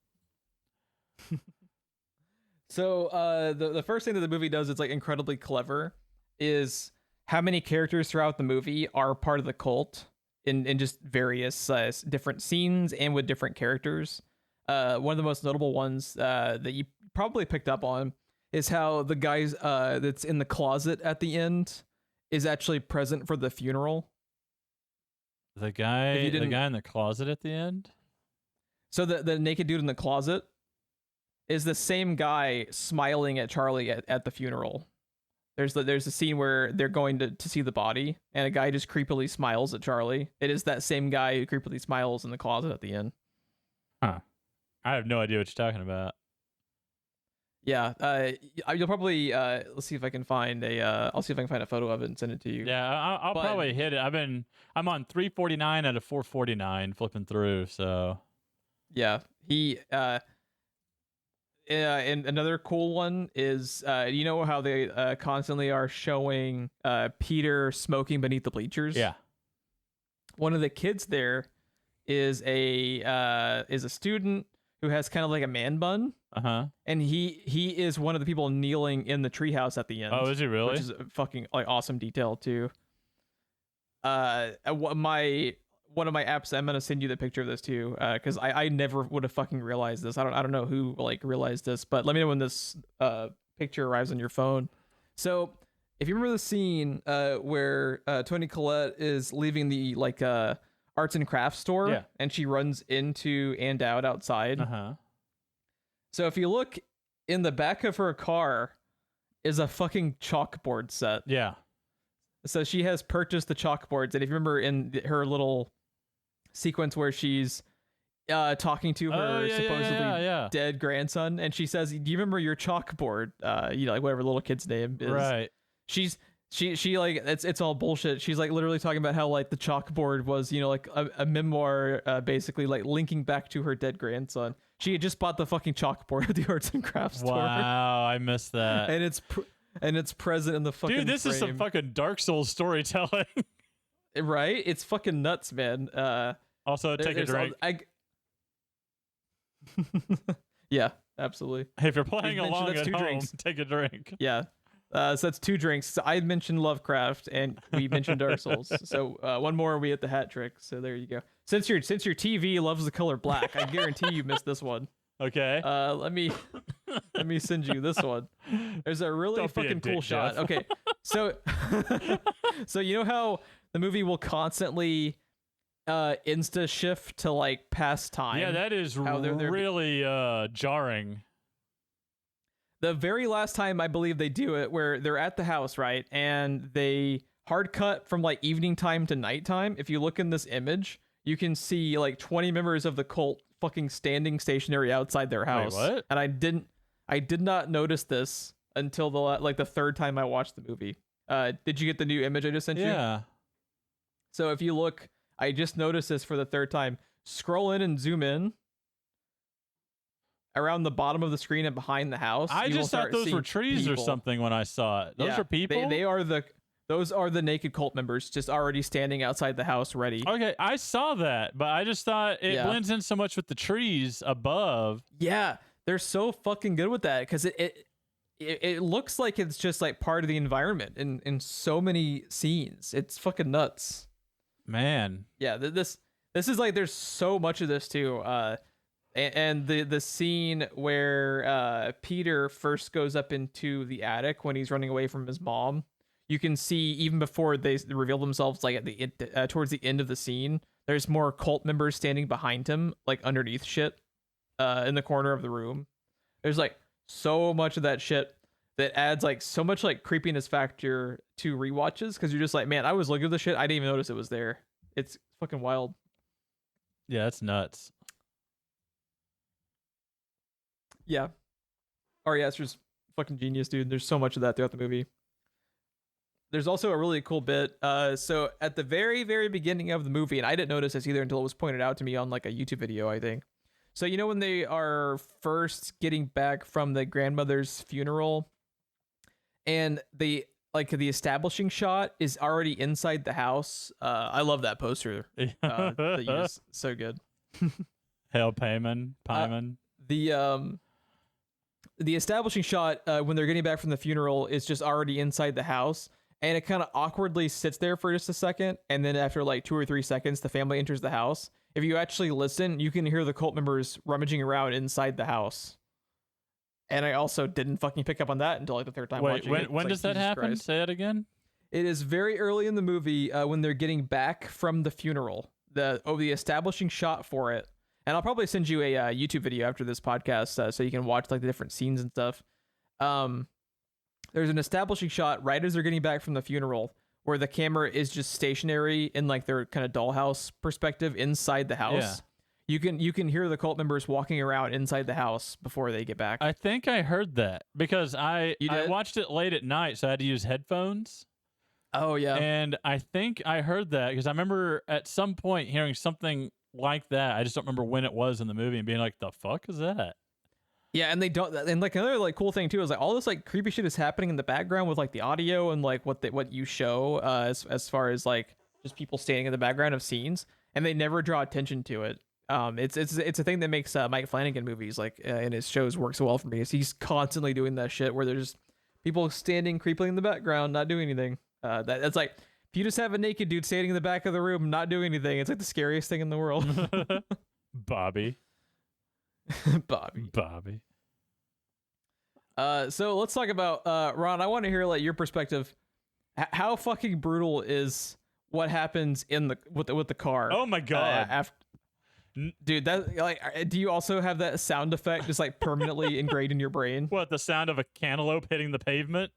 Speaker 1: So the first thing that the movie does, it's like incredibly clever, is how many characters throughout the movie are part of the cult in just various different scenes and with different characters. One of the most notable ones that you probably picked up on is how the guy that's in the closet at the end is actually present for the funeral.
Speaker 2: The guy in the closet at the end?
Speaker 1: So the naked dude in the closet is the same guy smiling at Charlie at the funeral. There's a scene where they're going to see the body, and a guy just creepily smiles at Charlie. It is that same guy who creepily smiles in the closet at the end.
Speaker 2: Huh. I have no idea what you're talking about.
Speaker 1: Yeah, you'll probably let's see if I can find I'll see if I can find a photo of it and send it to you.
Speaker 2: Yeah, I'll probably hit it. I'm on 349 out of 449 flipping through. So
Speaker 1: yeah, he and another cool one is you know how they constantly are showing Peter smoking beneath the bleachers.
Speaker 2: yeah,
Speaker 1: One of the kids there is a student who has kind of like a man bun. And he is one of the people kneeling in the treehouse at the end.
Speaker 2: Oh, is he really?
Speaker 1: Which is a fucking like awesome detail too. One of my apps, I'm gonna send you the picture of this too, because I never would have fucking realized this. I don't know who like realized this, but let me know when this picture arrives on your phone. So if you remember the scene where Toni Collette is leaving the like arts and crafts store, and she runs into and out outside. So if you look in the back of her car is a fucking chalkboard set.
Speaker 2: Yeah.
Speaker 1: So she has purchased the chalkboards, and if you remember in her little sequence where she's talking to her supposedly dead grandson, and she says, "Do you remember your chalkboard?" Like whatever little kid's name is.
Speaker 2: Right.
Speaker 1: She like it's all bullshit. She's like literally talking about how like the chalkboard was like a memoir, basically like linking back to her dead grandson. She had just bought the fucking chalkboard at the arts and crafts store.
Speaker 2: Wow, I missed that.
Speaker 1: and it's present in the fucking
Speaker 2: Dude, this
Speaker 1: frame.
Speaker 2: is some fucking Dark Souls storytelling.
Speaker 1: Right? It's fucking nuts, man.
Speaker 2: Also, take a drink.
Speaker 1: Yeah, absolutely.
Speaker 2: Hey, if you're playing along
Speaker 1: that's
Speaker 2: at
Speaker 1: two
Speaker 2: home,
Speaker 1: drinks.
Speaker 2: take a drink.
Speaker 1: Yeah. So that's 2 drinks. So I mentioned Lovecraft and we mentioned Dark Souls. So one more and we hit the hat trick. So there you go. Since your TV loves the color black, I guarantee you missed this one.
Speaker 2: Okay.
Speaker 1: Let me send you this one. There's a really fucking cool shot.
Speaker 2: Geoff.
Speaker 1: Okay. So so you know how the movie will constantly insta shift to like past time?
Speaker 2: Yeah, that is really jarring.
Speaker 1: The very last time I believe they do it, where they're at the house, right? And they hard cut from like evening time to nighttime. If you look in this image, you can see like 20 members of the cult fucking standing stationary outside their house.
Speaker 2: Wait, what?
Speaker 1: And I did not notice this until the third time I watched the movie. Did you get the new image I just sent you?
Speaker 2: Yeah.
Speaker 1: So if you look, I just noticed this for the third time. Scroll in and zoom in. Around the bottom of the screen and behind the house.
Speaker 2: I just thought those were trees
Speaker 1: people.
Speaker 2: or something when I saw it. Those are people?
Speaker 1: Those are the naked cult members just already standing outside the house ready.
Speaker 2: Okay, I saw that, but I just thought it blends in so much with the trees above.
Speaker 1: Yeah, they're so fucking good with that because it looks like it's just like part of the environment in so many scenes. It's fucking nuts.
Speaker 2: Man.
Speaker 1: Yeah, this is like there's so much of this too. And the scene where Peter first goes up into the attic when he's running away from his mom, you can see even before they reveal themselves, like towards the end of the scene, there's more cult members standing behind him, like underneath shit, in the corner of the room. There's like so much of that shit that adds like so much like creepiness factor to rewatches because you're just like, man, I was looking at the shit, I didn't even notice it was there. It's fucking wild.
Speaker 2: Yeah, that's nuts.
Speaker 1: Yeah. Ari Aster's fucking genius, dude. There's so much of that throughout the movie. There's also a really cool bit. So at the very, very beginning of the movie, and I didn't notice this either until it was pointed out to me on like a YouTube video, I think. So you know when they are first getting back from the grandmother's funeral, and the establishing shot is already inside the house. I love that poster. That you just, so good.
Speaker 2: Hail Payman.
Speaker 1: The establishing shot when they're getting back from the funeral is just already inside the house, and it kind of awkwardly sits there for just a second, and then after like 2 or 3 seconds, the family enters the house. If you actually listen, you can hear the cult members rummaging around inside the house. And I also didn't fucking pick up on that until like the third time watching it.
Speaker 2: When does that happen?
Speaker 1: Christ.
Speaker 2: Say it again.
Speaker 1: It is very early in the movie when they're getting back from the funeral. The establishing shot for it. And I'll probably send you a YouTube video after this podcast so you can watch like the different scenes and stuff. There's an establishing shot right as they're getting back from the funeral where the camera is just stationary in like their kind of dollhouse perspective inside the house. you can hear the cult members walking around inside the house before they get back.
Speaker 2: I think I heard that because I
Speaker 1: You did?
Speaker 2: watched it late at night, so I had to use headphones.
Speaker 1: Oh yeah.
Speaker 2: And I think I heard that because I remember at some point hearing something like that. I just don't remember when it was in the movie and being like, "The fuck is that?"
Speaker 1: Yeah, and they don't. And like another like cool thing too is like all this like creepy shit is happening in the background with like the audio and like what you show as far as like just people standing in the background of scenes, and they never draw attention to it. It's a thing that makes Mike Flanagan movies like in his shows work so well for me. Is he's constantly doing that shit where there's people standing creepily in the background not doing anything. That's like if you just have a naked dude standing in the back of the room not doing anything, it's like the scariest thing in the world.
Speaker 2: Bobby.
Speaker 1: Bobby. So let's talk about Ron. I want to hear like your perspective. How fucking brutal is what happens in the with the car?
Speaker 2: Oh my god,
Speaker 1: dude! That like, do you also have that sound effect just like permanently ingrained in your brain?
Speaker 2: What, the sound of a cantaloupe hitting the pavement?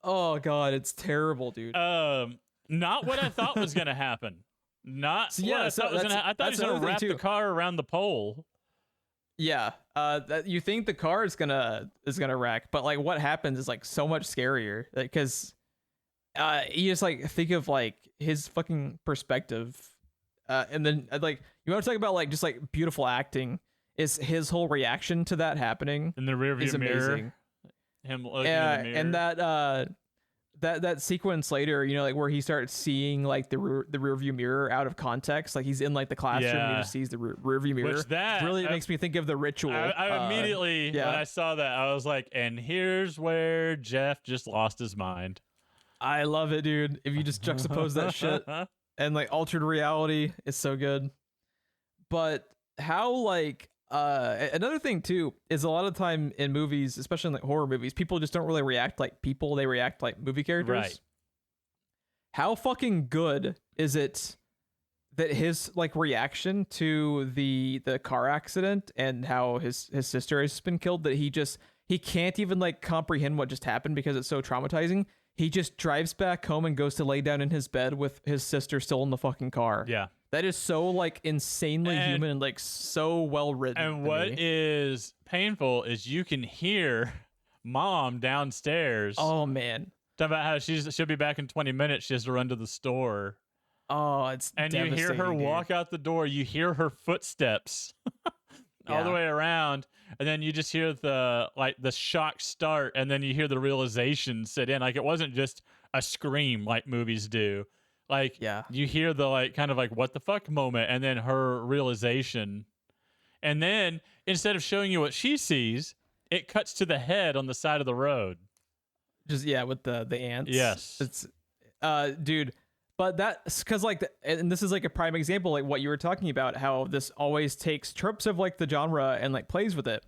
Speaker 1: Oh god, it's terrible, dude.
Speaker 2: Not what I thought was gonna happen. Not
Speaker 1: so,
Speaker 2: what
Speaker 1: yeah,
Speaker 2: I thought was gonna. I thought he was gonna wrap the car around the pole.
Speaker 1: Yeah, that you think the car is gonna wreck, but like what happens is like so much scarier because you just like think of like his fucking perspective, and then like you want to talk about like just like beautiful acting is his whole reaction to that happening
Speaker 2: in the rearview mirror. Him looking in the mirror,
Speaker 1: and that sequence later, you know, like where he starts seeing like the rear view mirror out of context, like he's in like the classroom and he just sees the rear view mirror.
Speaker 2: Which that
Speaker 1: really makes me think of The Ritual.
Speaker 2: I immediately when I saw that, I was like, and here's where Geoff just lost his mind.
Speaker 1: I love it, dude. If you just juxtapose that shit and like altered reality, it's so good. But how like another thing too is a lot of time in movies, especially in like horror movies, people just don't really react like people, they react like movie characters.
Speaker 2: Right.
Speaker 1: How fucking good is it that his like reaction to the car accident and how his sister has been killed, that he can't even like comprehend what just happened because it's so traumatizing. He just drives back home and goes to lay down in his bed with his sister still in the fucking car.
Speaker 2: Yeah.
Speaker 1: That is so like insanely human and like so well written.
Speaker 2: And what is painful is you can hear mom downstairs.
Speaker 1: Oh man.
Speaker 2: Talk about how she'll be back in 20 minutes. She has to run to the store.
Speaker 1: Oh, it's
Speaker 2: and you hear her walk out the door. You hear her footsteps all the way around, and then you just hear the shock start, and then you hear the realization set in. Like it wasn't just a scream like movies do. Like you hear the like kind of like what the fuck moment, and then her realization, and then instead of showing you what she sees, it cuts to the head on the side of the road.
Speaker 1: Just with the ants.
Speaker 2: Yes,
Speaker 1: it's dude. But that's because like, and this is like a prime example, like what you were talking about, how this always takes tropes of like the genre and like plays with it.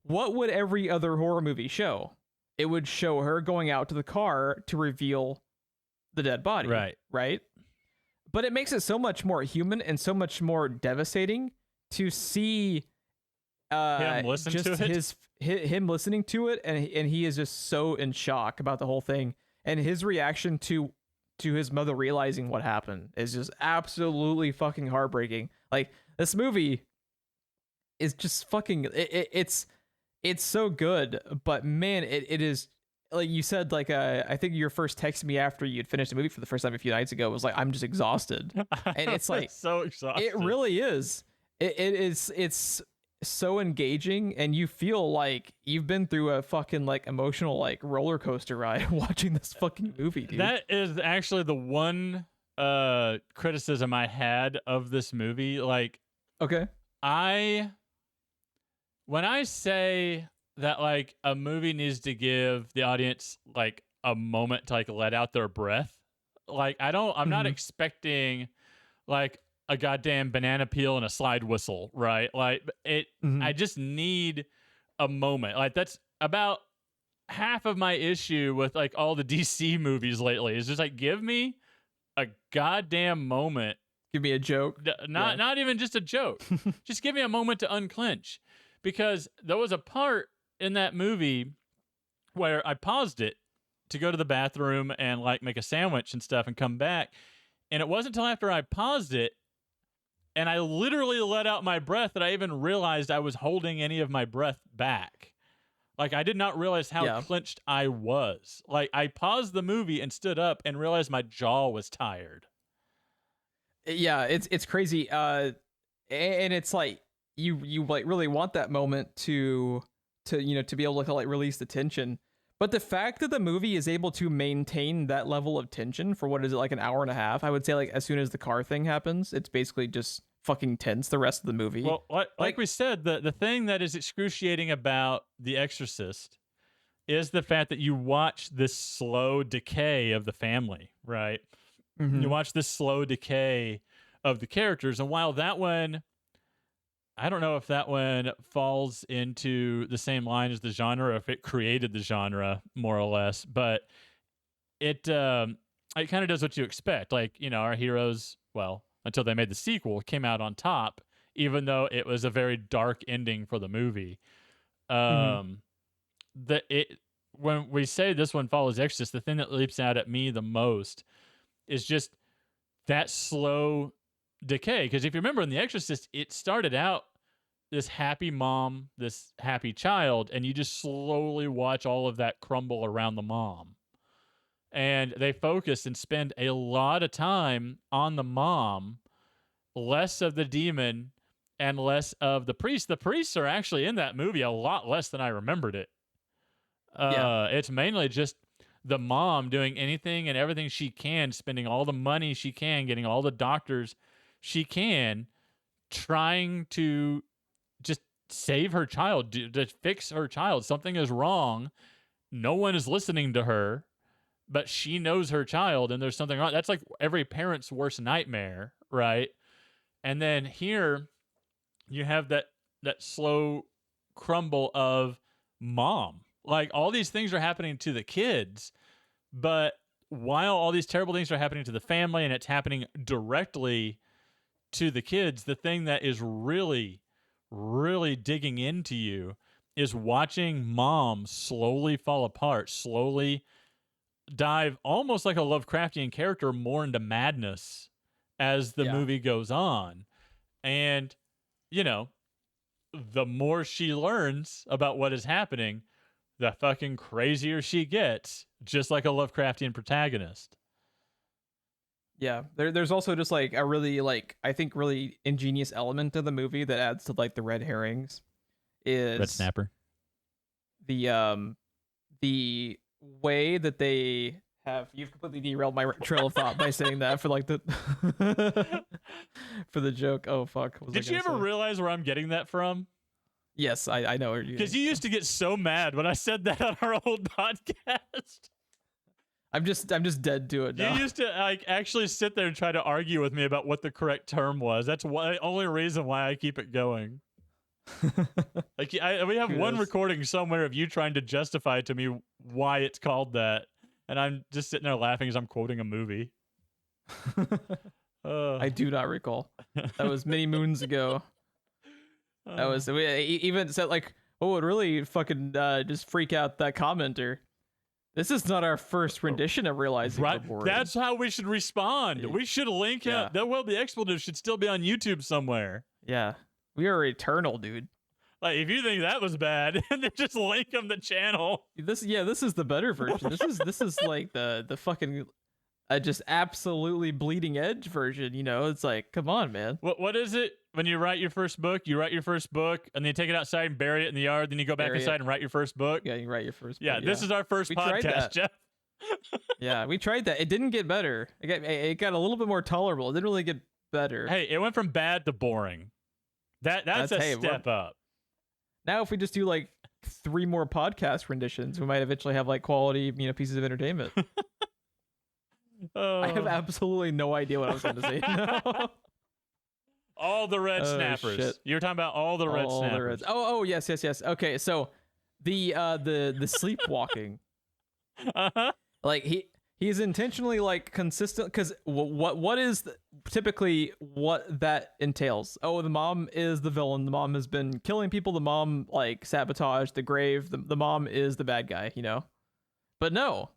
Speaker 1: What would every other horror movie show? It would show her going out to the car to reveal the dead body. Right. But it makes it so much more human and so much more devastating to see
Speaker 2: him listen
Speaker 1: just
Speaker 2: to it.
Speaker 1: him listening to it, and he is just so in shock about the whole thing, and his reaction to his mother realizing what happened is just absolutely fucking heartbreaking. Like this movie is just fucking it's so good, but man, it is like you said, like I think your first text to me after you'd finished the movie for the first time a few nights ago was like, I'm just exhausted. And it's like
Speaker 2: so exhausted.
Speaker 1: It really is. It's so engaging, and you feel like you've been through a fucking like emotional like roller coaster ride watching this fucking movie, dude.
Speaker 2: That is actually the one criticism I had of this movie. Like,
Speaker 1: okay,
Speaker 2: when I say that like a movie needs to give the audience like a moment to like let out their breath, like I'm not expecting like a goddamn banana peel and a slide whistle, right? Like I just need a moment. Like that's about half of my issue with like all the DC movies lately. Is just like, give me a goddamn moment.
Speaker 1: Give me a joke.
Speaker 2: Not even just a joke. Just give me a moment to unclench. Because there was a part in that movie where I paused it to go to the bathroom and like make a sandwich and stuff and come back. And it wasn't until after I paused it And I literally let out my breath that I even realized I was holding any of my breath back. Like, I did not realize how clenched I was. Like, I paused the movie and stood up and realized my jaw was tired.
Speaker 1: Yeah, it's crazy. And it's like you like really want that moment to be able to like release the tension. But the fact that the movie is able to maintain that level of tension for what is it, like an hour and a half? I would say, like, as soon as the car thing happens, it's basically just fucking tense the rest of the movie.
Speaker 2: Well, like we said, the thing that is excruciating about The Exorcist is the fact that you watch this slow decay of the family, right? Mm-hmm. You watch this slow decay of the characters, and while that one, I don't know if that one falls into the same line as the genre, or if it created the genre more or less, but it kind of does what you expect. Like, you know, our heroes, well, until they made the sequel, came out on top, even though it was a very dark ending for the movie. When we say this one follows Exorcist, the thing that leaps out at me the most is just that slow decay. Because if you remember in The Exorcist, it started out this happy mom, this happy child, and you just slowly watch all of that crumble around the mom. And they focus and spend a lot of time on the mom, less of the demon and less of the priest. The priests are actually in that movie a lot less than I remembered it. It's mainly just the mom doing anything and everything she can, spending all the money she can, getting all the doctors she can, trying to just save her child, to fix her child. Something is wrong. No one is listening to her, but she knows her child and there's something wrong. That's like every parent's worst nightmare, right? And then here you have that slow crumble of mom. Like, all these things are happening to the kids, but while all these terrible things are happening to the family and it's happening directly to the kids, the thing that is really, really digging into you is watching mom slowly fall apart, slowly dive almost like a Lovecraftian character more into madness as the movie goes on. And, you know, the more she learns about what is happening, the fucking crazier she gets, just like a Lovecraftian protagonist.
Speaker 1: Yeah, there's also just like a really, like, I think really ingenious element to the movie that adds to like the red herrings is
Speaker 2: Red Snapper.
Speaker 1: The way that they have, you've completely derailed my trail of thought by saying that for like the for the joke. Oh fuck.
Speaker 2: Did you ever realize where I'm getting that from?
Speaker 1: Yes, I know.
Speaker 2: Because you used to get so mad when I said that on our old podcast.
Speaker 1: I'm just dead to it now.
Speaker 2: You used to like actually sit there and try to argue with me about what the correct term was. That's the only reason why I keep it going. Like we have one recording somewhere of you trying to justify to me why it's called that, and I'm just sitting there laughing as I'm quoting a movie.
Speaker 1: I do not recall. That was many moons ago. That was, we even said like, oh, it really fucking just freak out that commenter. This is not our first rendition of Realizing
Speaker 2: Right.
Speaker 1: We're Boring.
Speaker 2: That's how we should respond. We should link him. That Will Be Expletive should still be on YouTube somewhere.
Speaker 1: Yeah. We are eternal, dude.
Speaker 2: Like, if you think that was bad, then just link him the channel.
Speaker 1: This is the better version. This is like the fucking just absolutely bleeding edge version, you know? It's like, come on, man.
Speaker 2: What is it? When you write your first book, and then you take it outside and bury it in the yard, then you go back inside and write your first book?
Speaker 1: Yeah, you write your first book.
Speaker 2: Yeah, this is our first podcast, Jeff.
Speaker 1: Yeah, we tried that. It didn't get better. It got a little bit more tolerable. It didn't really get better.
Speaker 2: Hey, it went from bad to boring. That's a step up.
Speaker 1: Now, if we just do like 3 more podcast renditions, we might eventually have like quality, pieces of entertainment. I have absolutely no idea what I was going to say. No.
Speaker 2: All the red snappers. Shit. You were talking about all the red snappers.
Speaker 1: Oh, yes. Okay, so the sleepwalking.
Speaker 2: Uh-huh.
Speaker 1: Like he's intentionally like consistent, because what is typically what that entails? Oh, the mom is the villain. The mom has been killing people. The mom like sabotaged the grave. The mom is the bad guy, But no,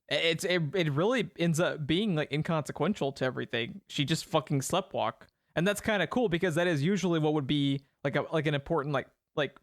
Speaker 1: it really ends up being like inconsequential to everything. She just fucking sleptwalk. And that's kind of cool because that is usually what would be like an important like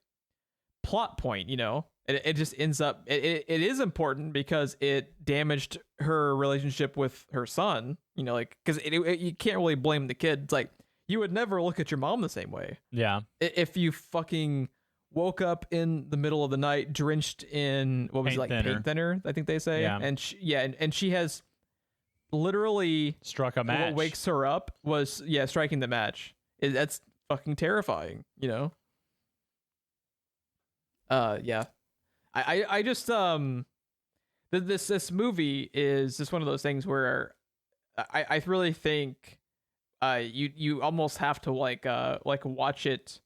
Speaker 1: plot point, you know. It just ends up it is important because it damaged her relationship with her son, you know, like because you can't really blame the kid. It's like you would never look at your mom the same way.
Speaker 2: Yeah.
Speaker 1: If you fucking woke up in the middle of the night drenched in what was
Speaker 2: Paint
Speaker 1: it, like
Speaker 2: thinner.
Speaker 1: paint thinner, I think they say.
Speaker 2: Yeah.
Speaker 1: And and she has literally
Speaker 2: Struck a match.
Speaker 1: what wakes her up was striking the match. That's fucking terrifying, you know. Yeah. I just this movie is just one of those things where I really think you almost have to like watch it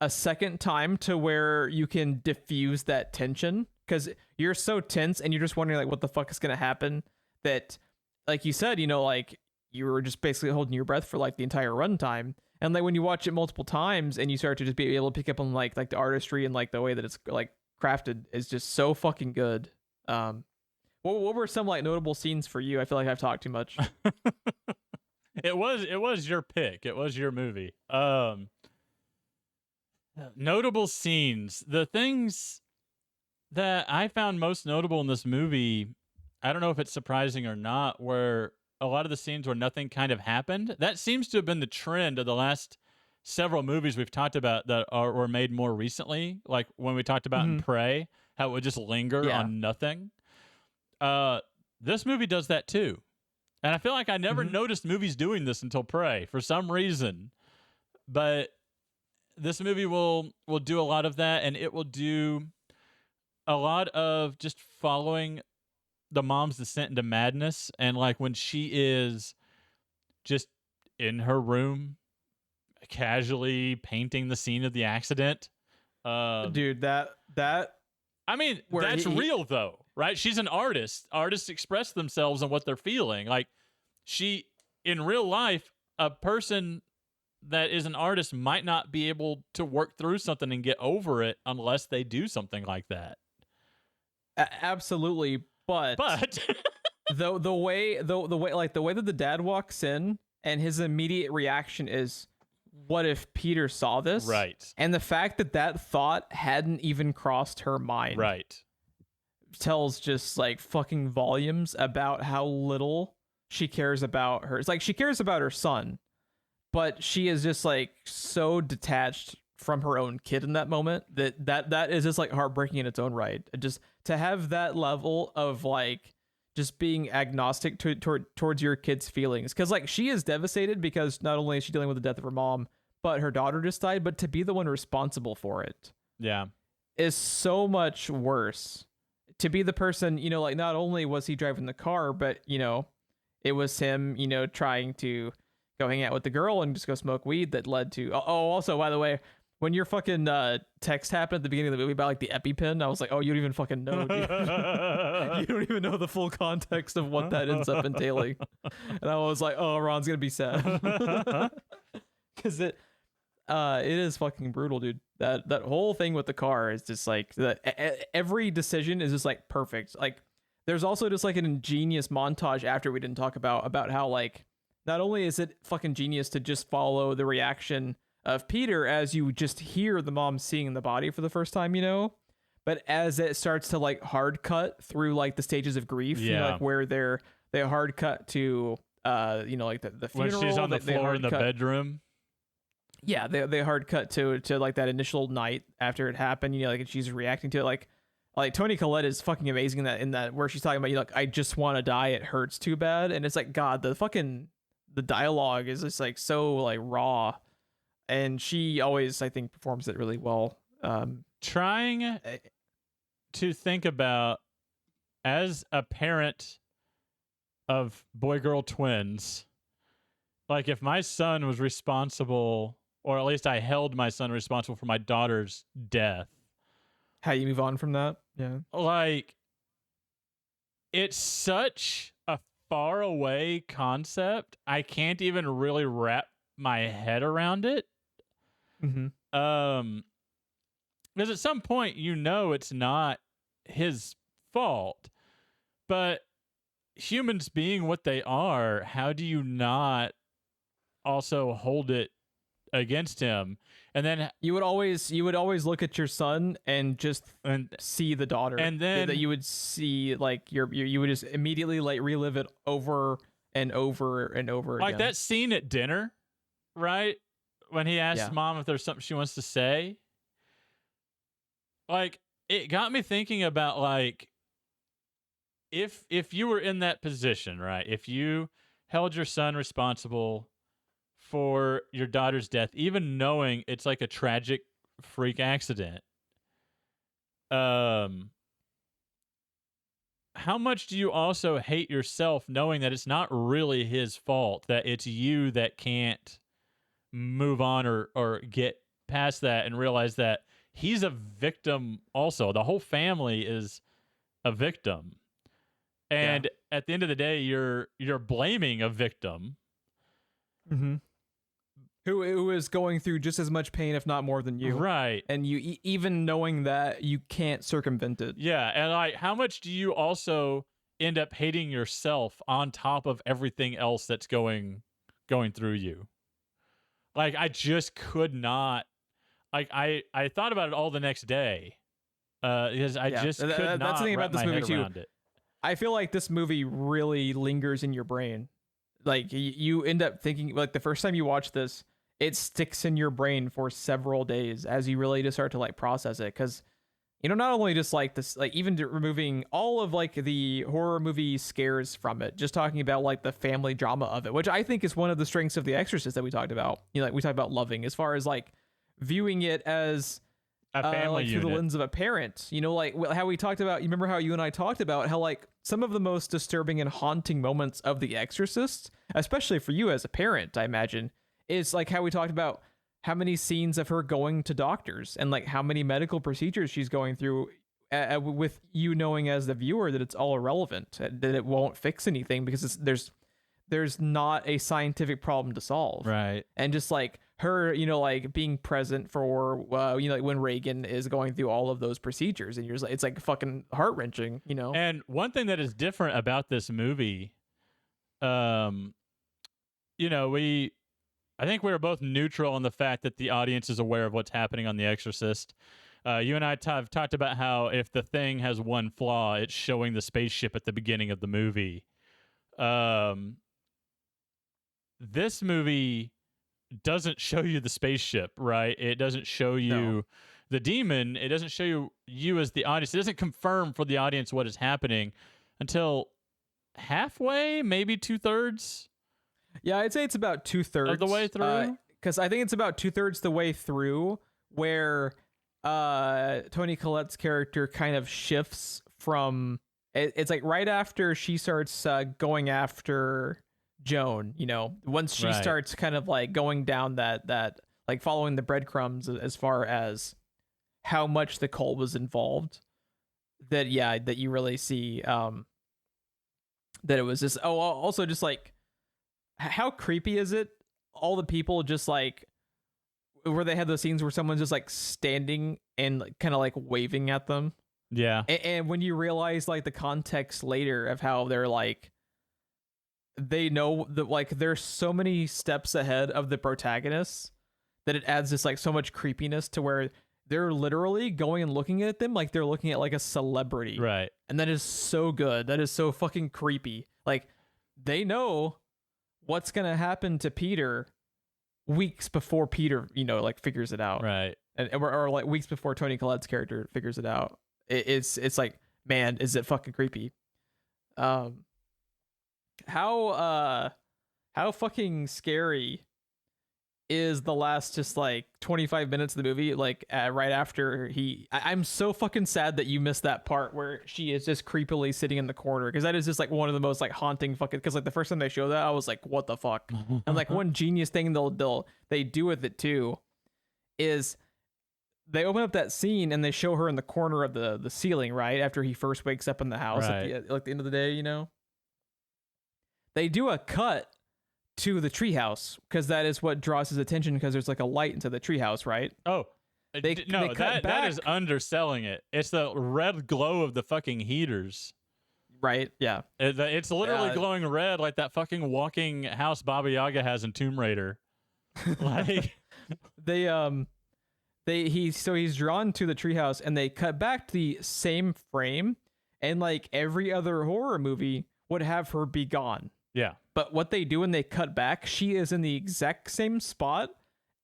Speaker 1: a second time to where you can diffuse that tension, because you're so tense and you're just wondering like what the fuck is gonna happen, that like you said, you know, like you were just basically holding your breath for like the entire runtime. And like when you watch it multiple times and you start to just be able to pick up on like the artistry and like the way that it's like crafted is just so fucking good. What were some like notable scenes for you? I feel like I've talked too much.
Speaker 2: It was your pick. It was your movie. Notable scenes. The things that I found most notable in this movie, I don't know if it's surprising or not, were a lot of the scenes where nothing kind of happened. That seems to have been the trend of the last several movies we've talked about that were made more recently, like when we talked about in Prey, how it would just linger on nothing. This movie does that too. And I feel like I never noticed movies doing this until Prey for some reason. But this movie will do a lot of that, and it will do a lot of just following the mom's descent into madness. And like when she is just in her room casually painting the scene of the accident.
Speaker 1: Dude, that
Speaker 2: I mean, that's real though, right? She's an artist. Artists express themselves on what they're feeling. Like she, in real life, a person that is an artist might not be able to work through something and get over it unless they do something like that.
Speaker 1: Absolutely. But the way that the dad walks in and his immediate reaction is, what if Peter saw this?
Speaker 2: Right.
Speaker 1: And the fact that thought hadn't even crossed her mind.
Speaker 2: Right.
Speaker 1: Tells just like fucking volumes about how little she cares about her. It's like she cares about her son, but she is just like so detached from her own kid in that moment that is just like heartbreaking in its own right. Just to have that level of like just being agnostic towards your kid's feelings, because like she is devastated because not only is she dealing with the death of her mom, but her daughter just died, but to be the one responsible for it is so much worse. To be the person, you know, like not only was he driving the car, but you know, it was him, you know, trying to go hang out with the girl and just go smoke weed that led to also, by the way, when your fucking text happened at the beginning of the movie about like the EpiPen, I was like, oh, you don't even fucking know, dude. You don't even know the full context of what that ends up entailing. And I was like, oh, Ron's gonna be sad. Because it is fucking brutal, dude. That whole thing with the car is just like every decision is just like perfect. Like there's also just like an ingenious montage after we didn't talk about how like not only is it fucking genius to just follow the reaction of Peter as you just hear the mom seeing the body for the first time, you know, but as it starts to like hard cut through like the stages of grief, you know, like where they hard cut to you know, like the funeral,
Speaker 2: when she's on the floor in the bedroom.
Speaker 1: Yeah, they hard cut to like that initial night after it happened, you know, like and she's reacting to it like Toni Collette is fucking amazing in that where she's talking about, you know, like I just want to die, it hurts too bad, and it's like God, the dialogue is just like so like raw. And she always, I think, performs it really well.
Speaker 2: Trying to think about, as a parent of boy-girl twins, like if my son was responsible, or at least I held my son responsible for my daughter's death.
Speaker 1: How you move on from that? Yeah.
Speaker 2: Like, it's such a far away concept. I can't even really wrap my head around it. Because at some point, you know, it's not his fault, but humans being what they are, how do you not also hold it against him. And then
Speaker 1: you would always look at your son and just see the daughter,
Speaker 2: and then
Speaker 1: that you would see like you would just immediately like relive it over and over and over
Speaker 2: like
Speaker 1: again.
Speaker 2: that scene at dinner, right? When he asks mom if there's something she wants to say. Like, it got me thinking about, like, if you were in that position, right? If you held your son responsible for your daughter's death, even knowing it's like a tragic freak accident, how much do you also hate yourself knowing that it's not really his fault, that it's you that can't move on or get past that and realize that he's a victim also. The whole family is a victim. And at the end of the day, you're blaming a victim.
Speaker 1: Mm-hmm. Who is going through just as much pain, if not more than you.
Speaker 2: Right.
Speaker 1: And you even knowing that, you can't circumvent it.
Speaker 2: Yeah. And like, how much do you also end up hating yourself on top of everything else that's going through you? Like, I just could not. Like, I thought about it all the next day because I just could not
Speaker 1: that's the thing
Speaker 2: wrap
Speaker 1: about this
Speaker 2: my
Speaker 1: movie
Speaker 2: head
Speaker 1: too.
Speaker 2: around it.
Speaker 1: I feel like this movie really lingers in your brain. Like, you end up thinking, like, the first time you watch this, it sticks in your brain for several days as you really just start to like process it. Because, you know, not only just like this, like even removing all of like the horror movie scares from it, just talking about like the family drama of it, which I think is one of the strengths of The Exorcist that we talked about. You know, like we talked about loving, as far as like viewing it as
Speaker 2: a family
Speaker 1: like
Speaker 2: unit.
Speaker 1: through the lens of a parent. You know, like how we talked about, you remember how you and I talked about how like some of the most disturbing and haunting moments of The Exorcist, especially for you as a parent, I imagine, is like how we talked about how many scenes of her going to doctors and like how many medical procedures she's going through, with you knowing as the viewer that it's all irrelevant, that it won't fix anything because there's not a scientific problem to solve.
Speaker 2: Right.
Speaker 1: And just like her, you know, like being present for, you know, like when Reagan is going through all of those procedures, and you're just like, it's like fucking heart wrenching, you know?
Speaker 2: And one thing that is different about this movie, you know, I think we were both neutral on the fact that the audience is aware of what's happening on The Exorcist. You and I have talked about how if the thing has one flaw, it's showing the spaceship at the beginning of the movie. This movie doesn't show you the spaceship, right? It doesn't show you the demon. It doesn't show you as the audience. It doesn't confirm for the audience what is happening until halfway, maybe 2/3.
Speaker 1: Yeah, I'd say it's about 2/3
Speaker 2: of the way through.
Speaker 1: Because I think it's about 2/3 the way through where Toni Collette's character kind of shifts from. It's like right after she starts going after Joan, you know, once she starts kind of like going down that like following the breadcrumbs as far as how much the cult was involved, that you really see that it was just also just like how creepy is it, all the people just like where they had those scenes where someone's just like standing and like, kind of like waving at them.
Speaker 2: Yeah.
Speaker 1: And when you realize like the context later of how they're like, they know that like they're so many steps ahead of the protagonists that it adds this like so much creepiness to where they're literally going and looking at them like they're looking at like a celebrity.
Speaker 2: Right.
Speaker 1: And that is so good. That is so fucking creepy. Like they know what's going to happen to Peter weeks before Peter, you know, like figures it out.
Speaker 2: Right.
Speaker 1: Or like weeks before Toni Collette's character figures it out. It's like, man, is it fucking creepy. How fucking scary is the last just like 25 minutes of the movie, like right after I'm so fucking sad that you missed that part where she is just creepily sitting in the corner, because that is just like one of the most like haunting fucking, because like the first time they show that I was like, what the fuck. And like one genius thing they do with it too is they open up that scene and they show her in the corner of the ceiling right after he first wakes up in the house at the end of the day, you know. They do a cut to the treehouse because that is what draws his attention, because there's like a light into the treehouse, right?
Speaker 2: Oh,
Speaker 1: they cut
Speaker 2: that is underselling it. It's the red glow of the fucking heaters.
Speaker 1: Right. Yeah.
Speaker 2: It's literally glowing red like that fucking walking house Baba Yaga has in Tomb Raider. Like
Speaker 1: he's drawn to the treehouse, and they cut back to the same frame, and like every other horror movie would have her be gone.
Speaker 2: Yeah.
Speaker 1: But what they do when they cut back, she is in the exact same spot,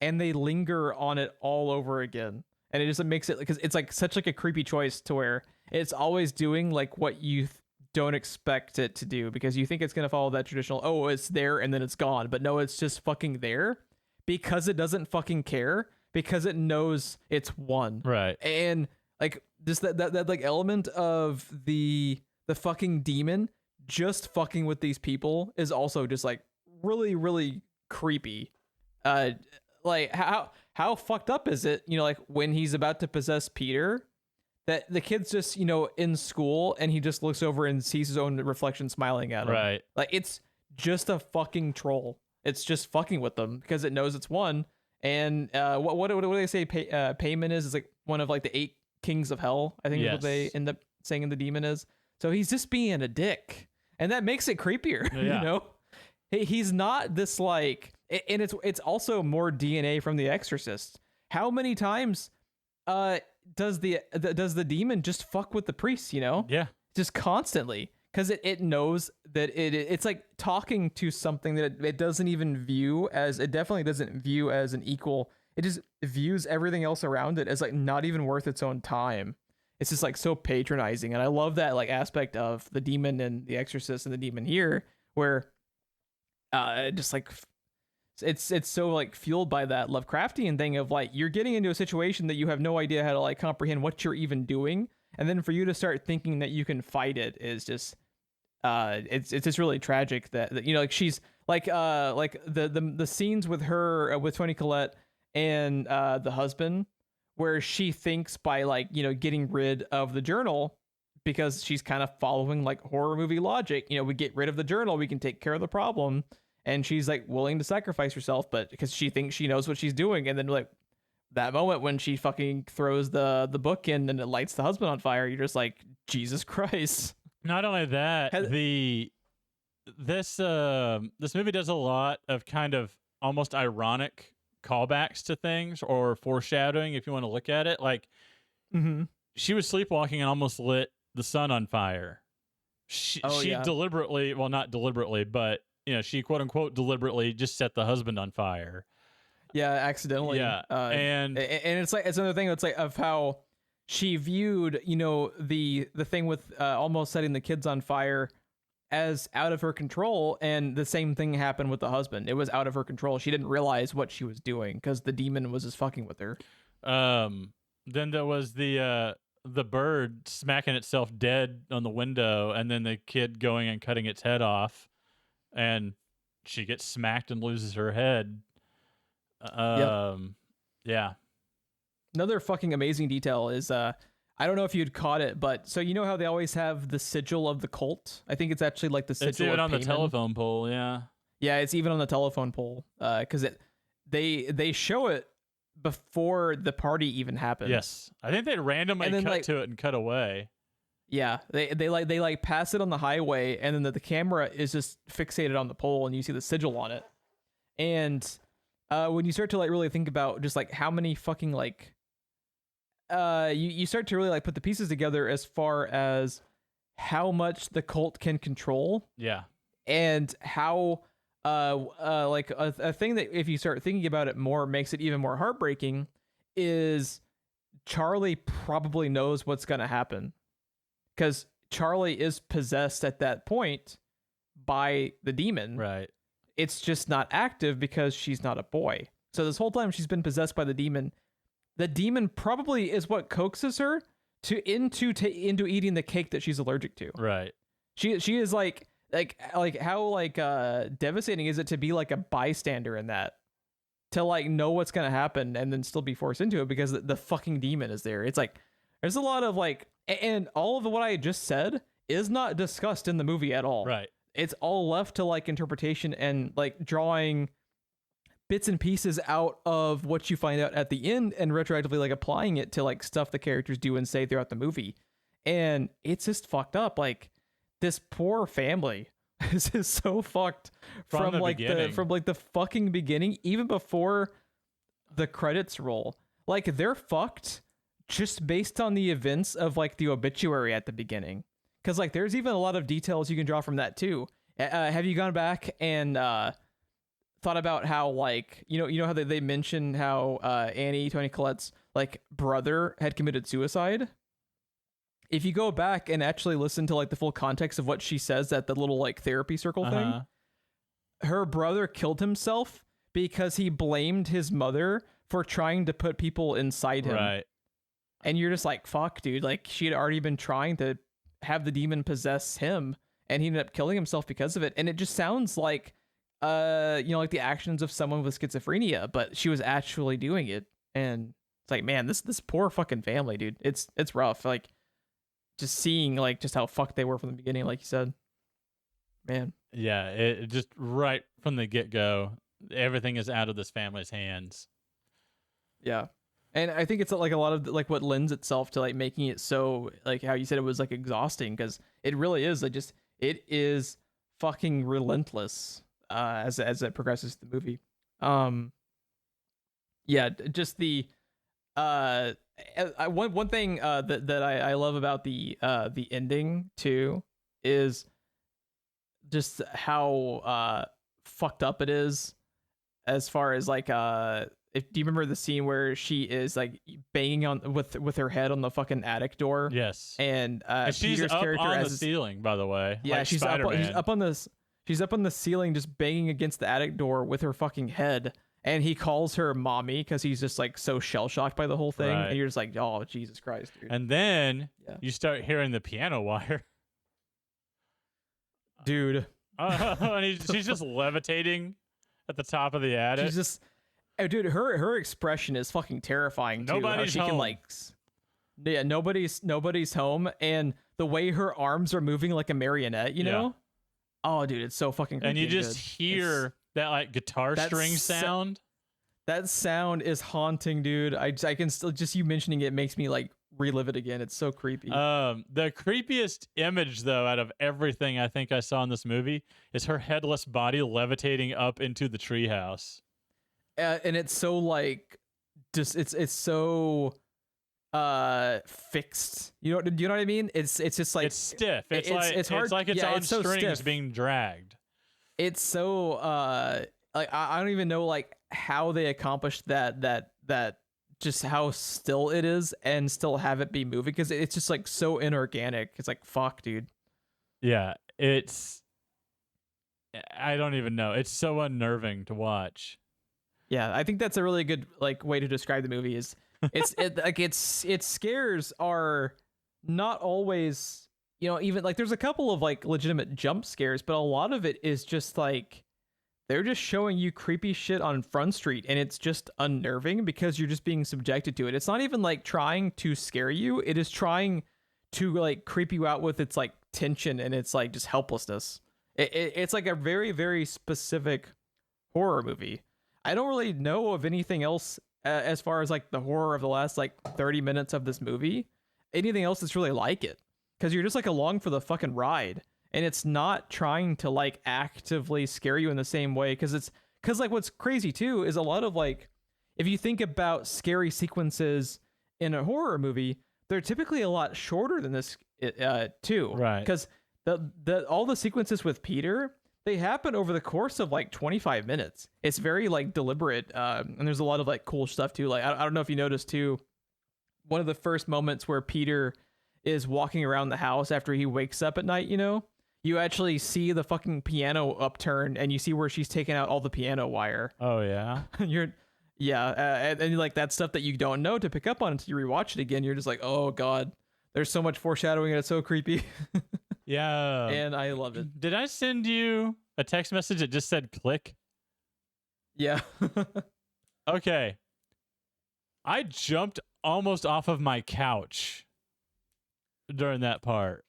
Speaker 1: and they linger on it all over again. And it just makes it, because it's like such like a creepy choice to where it's always doing like what you don't expect it to do, because you think it's going to follow that traditional, oh, it's there and then it's gone. But no, it's just fucking there because it doesn't fucking care, because it knows it's one.
Speaker 2: Right.
Speaker 1: And like just that like element of the fucking demon just fucking with these people is also just like really, really creepy. Like how fucked up is it, you know, like when he's about to possess Peter, that the kid's just, you know, in school and he just looks over and sees his own reflection smiling at him.
Speaker 2: Right.
Speaker 1: Like it's just a fucking troll. It's just fucking with them because it knows it's one. And what do they say Payman is like one of like the 8 kings of hell, I think is what they end up saying the demon is. So he's just being a dick. And that makes it creepier, you know? He's not this like, and it's also more DNA from The Exorcist. How many times does the demon just fuck with the priest, you know?
Speaker 2: Yeah.
Speaker 1: Just constantly. Because it knows that it's like talking to something that it doesn't even view as, it definitely doesn't view as an equal. It just views everything else around it as like not even worth its own time. It's just like so patronizing. And I love that like aspect of the demon and The Exorcist and the demon here, where just like it's so like fueled by that Lovecraftian thing of like you're getting into a situation that you have no idea how to like comprehend what you're even doing, and then for you to start thinking that you can fight it is just it's just really tragic that you know, like she's like the scenes with her with Toni Collette and the husband, where she thinks by like, you know, getting rid of the journal, because she's kind of following like horror movie logic, you know, we get rid of the journal, we can take care of the problem. And she's like willing to sacrifice herself, but because she thinks she knows what she's doing. And then like that moment when she fucking throws the book in and it lights the husband on fire, you're just like, Jesus Christ.
Speaker 2: Not only that, this movie does a lot of kind of almost ironic callbacks to things, or foreshadowing, if you want to look at it. Like she was sleepwalking and almost lit the sun on fire. She deliberately, well, not deliberately, but you know, she quote unquote deliberately just set the husband on fire.
Speaker 1: Yeah, accidentally.
Speaker 2: Yeah, and
Speaker 1: it's like, it's another thing that's like of how she viewed, you know, the thing with almost setting the kids on fire as out of her control, and the same thing happened with the husband. It was out of her control. She didn't realize what she was doing because the demon was just fucking with her.
Speaker 2: Then there was the bird smacking itself dead on the window, and then the kid going and cutting its head off, and she gets smacked and loses her head. Yeah.
Speaker 1: Another fucking amazing detail is I don't know if you'd caught it, but so you know how they always have the sigil of the cult? I think it's actually like the sigil.
Speaker 2: It's even on the telephone pole, yeah.
Speaker 1: Yeah, it's even on the telephone pole because they show it before the party even happens.
Speaker 2: Yes, I think they randomly cut
Speaker 1: like,
Speaker 2: to it and cut away.
Speaker 1: Yeah, they pass it on the highway, and then the camera is just fixated on the pole, and you see the sigil on it. And when you start to like really think about just like how many fucking like you start to really like put the pieces together as far as how much the cult can control.
Speaker 2: Yeah.
Speaker 1: And how like a thing that if you start thinking about it more makes it even more heartbreaking is Charlie probably knows what's going to happen, because Charlie is possessed at that point by the demon.
Speaker 2: Right.
Speaker 1: It's just not active because she's not a boy. So this whole time she's been possessed by the demon. The demon probably is what coaxes her into eating the cake that she's allergic to.
Speaker 2: Right.
Speaker 1: She is like how devastating is it to be like a bystander in that, to like know what's gonna happen and then still be forced into it because the fucking demon is there. It's like there's a lot of like, and all of what I just said is not discussed in the movie at all.
Speaker 2: Right.
Speaker 1: It's all left to like interpretation and like drawing bits and pieces out of what you find out at the end and retroactively like applying it to like stuff the characters do and say throughout the movie. And it's just fucked up. Like this poor family is so fucked
Speaker 2: From the
Speaker 1: like
Speaker 2: beginning.
Speaker 1: from like the fucking beginning, even before the credits roll. Like they're fucked just based on the events of like the obituary at the beginning. Because like there's even a lot of details you can draw from that too. Have you gone back and thought about how like you know how they mention how Toni Collette's like brother had committed suicide? If you go back and actually listen to like the full context of what she says at the little like therapy circle thing, her brother killed himself because he blamed his mother for trying to put people inside him.
Speaker 2: Right.
Speaker 1: And you're just like, fuck, dude. Like she had already been trying to have the demon possess him, and he ended up killing himself because of it. And it just sounds like, like the actions of someone with schizophrenia, but she was actually doing it. And it's like, man, this poor fucking family, dude. It's rough. Like just seeing like just how fucked they were from the beginning, like you said, man.
Speaker 2: Yeah. It just right from the get go, everything is out of this family's hands.
Speaker 1: Yeah. And I think it's like a lot of like what lends itself to like making it so like how you said it was like exhausting, because it really is like just it is fucking relentless as it progresses through the movie. Just the one thing that I love about the ending too is just how fucked up it is, as far as like do you remember the scene where she is like banging on with her head on the fucking attic door?
Speaker 2: Yes.
Speaker 1: And
Speaker 2: she's
Speaker 1: Peter's
Speaker 2: up
Speaker 1: character
Speaker 2: on
Speaker 1: as
Speaker 2: the ceiling, by the way.
Speaker 1: yeah,
Speaker 2: like
Speaker 1: she's
Speaker 2: Spider-Man.
Speaker 1: she's up on the ceiling just banging against the attic door with her fucking head, and he calls her mommy because he's just like so shell shocked by the whole thing.
Speaker 2: Right.
Speaker 1: And you're just like, oh Jesus Christ, dude.
Speaker 2: And then you start hearing the piano wire.
Speaker 1: Dude.
Speaker 2: And she's just levitating at the top of the attic.
Speaker 1: She's just oh, dude, her expression is fucking terrifying too.
Speaker 2: Nobody's
Speaker 1: how she
Speaker 2: home.
Speaker 1: Can nobody's home, and the way her arms are moving like a marionette, you know? Oh, dude, it's so fucking creepy
Speaker 2: and you just
Speaker 1: good.
Speaker 2: hear that like guitar string sound.
Speaker 1: That sound is haunting, dude. I can still just you mentioning it makes me like relive it again. It's so creepy.
Speaker 2: The creepiest image though out of everything I think I saw in this movie is her headless body levitating up into the treehouse.
Speaker 1: And it's so like just it's so fixed. You know what I mean? It's just like
Speaker 2: it's stiff. It's
Speaker 1: hard.
Speaker 2: It's like it's on
Speaker 1: it's so
Speaker 2: strings
Speaker 1: stiff.
Speaker 2: being dragged.
Speaker 1: It's so like I don't even know like how they accomplished that just how still it is and still have it be moving, because it's just like so inorganic. It's like fuck, dude.
Speaker 2: Yeah, I don't even know. It's so unnerving to watch.
Speaker 1: Yeah, I think that's a really good like way to describe the movie. Is its scares are not always, even like there's a couple of like legitimate jump scares, but a lot of it is just like they're just showing you creepy shit on Front Street, and it's just unnerving because you're just being subjected to it. It's not even like trying to scare you. It is trying to like creep you out with its like tension and its like just helplessness. It's like a very, very specific horror movie. I don't really know of anything else as far as like the horror of the last like 30 minutes of this movie. Anything else that's really like it, because you're just like along for the fucking ride, and it's not trying to like actively scare you in the same way. Because like what's crazy too is a lot of like, if you think about scary sequences in a horror movie, they're typically a lot shorter than this too.
Speaker 2: Right.
Speaker 1: Because all the sequences with Peter, they happen over the course of like 25 minutes. It's very like deliberate. And there's a lot of like cool stuff too. Like, I don't know if you noticed too, one of the first moments where Peter is walking around the house after he wakes up at night, you actually see the fucking piano upturn, and you see where she's taking out all the piano wire.
Speaker 2: Oh yeah.
Speaker 1: And like that stuff that you don't know to pick up on until you rewatch it again. You're just like, oh god, there's so much foreshadowing and it's so creepy.
Speaker 2: Yeah.
Speaker 1: And I love it.
Speaker 2: Did I send you a text message that just said click?
Speaker 1: Yeah.
Speaker 2: Okay. I jumped almost off of my couch during that part.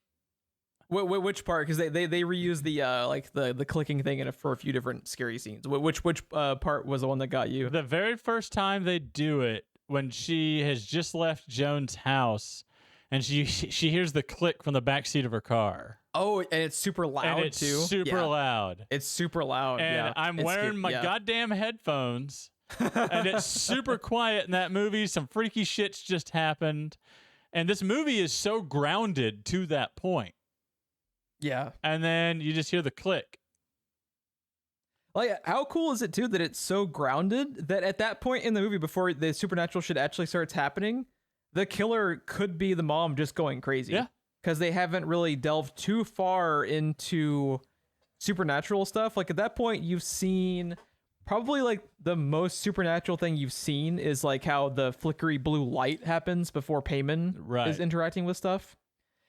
Speaker 1: Which part? Because they reuse the like the clicking thing for a few different scary scenes. Which part was the one that got you?
Speaker 2: The very first time they do it, when she has just left Joan's house and she hears the click from the back seat of her car.
Speaker 1: Oh, and it's super loud
Speaker 2: and it's
Speaker 1: too.
Speaker 2: super loud.
Speaker 1: It's super loud.
Speaker 2: And I'm wearing my goddamn headphones, and it's super quiet in that movie. Some freaky shit's just happened, and this movie is so grounded to that point.
Speaker 1: Yeah.
Speaker 2: And then you just hear the click.
Speaker 1: Like, how cool is it too that it's so grounded that at that point in the movie, before the supernatural shit actually starts happening, the killer could be the mom just going crazy.
Speaker 2: Yeah.
Speaker 1: Because they haven't really delved too far into supernatural stuff. Like, at that point, you've seen probably like the most supernatural thing you've seen is like how the flickery blue light happens before Payman is interacting with stuff.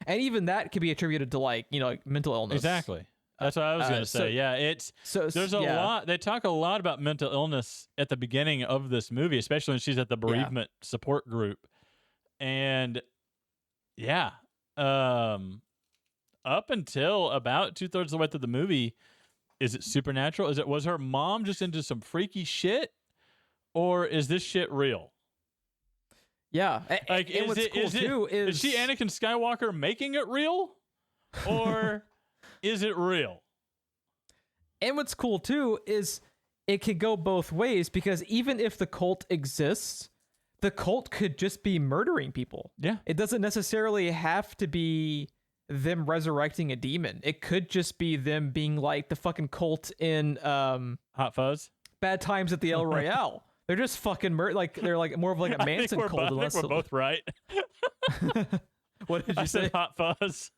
Speaker 1: And even that could be attributed to like, you know, like mental illness.
Speaker 2: Exactly. That's what I was going to say. Yeah, there's a lot. They talk a lot about mental illness at the beginning of this movie, especially when she's at the bereavement support group. And yeah, up until about 2/3 of the way through the movie, is it supernatural? Was her mom just into some freaky shit, or is this shit real?
Speaker 1: Yeah,
Speaker 2: like
Speaker 1: and what's cool too
Speaker 2: is she Anakin Skywalker making it real, or is it real?
Speaker 1: And what's cool too is it could go both ways, because even if the cult exists, the cult could just be murdering people.
Speaker 2: Yeah.
Speaker 1: It doesn't necessarily have to be them resurrecting a demon. It could just be them being like the fucking cult in
Speaker 2: Hot Fuzz,
Speaker 1: Bad Times at the El Royale. They're just fucking they're like more of like a Manson cult.
Speaker 2: I think we're both right.
Speaker 1: What did you say?
Speaker 2: Said Hot Fuzz.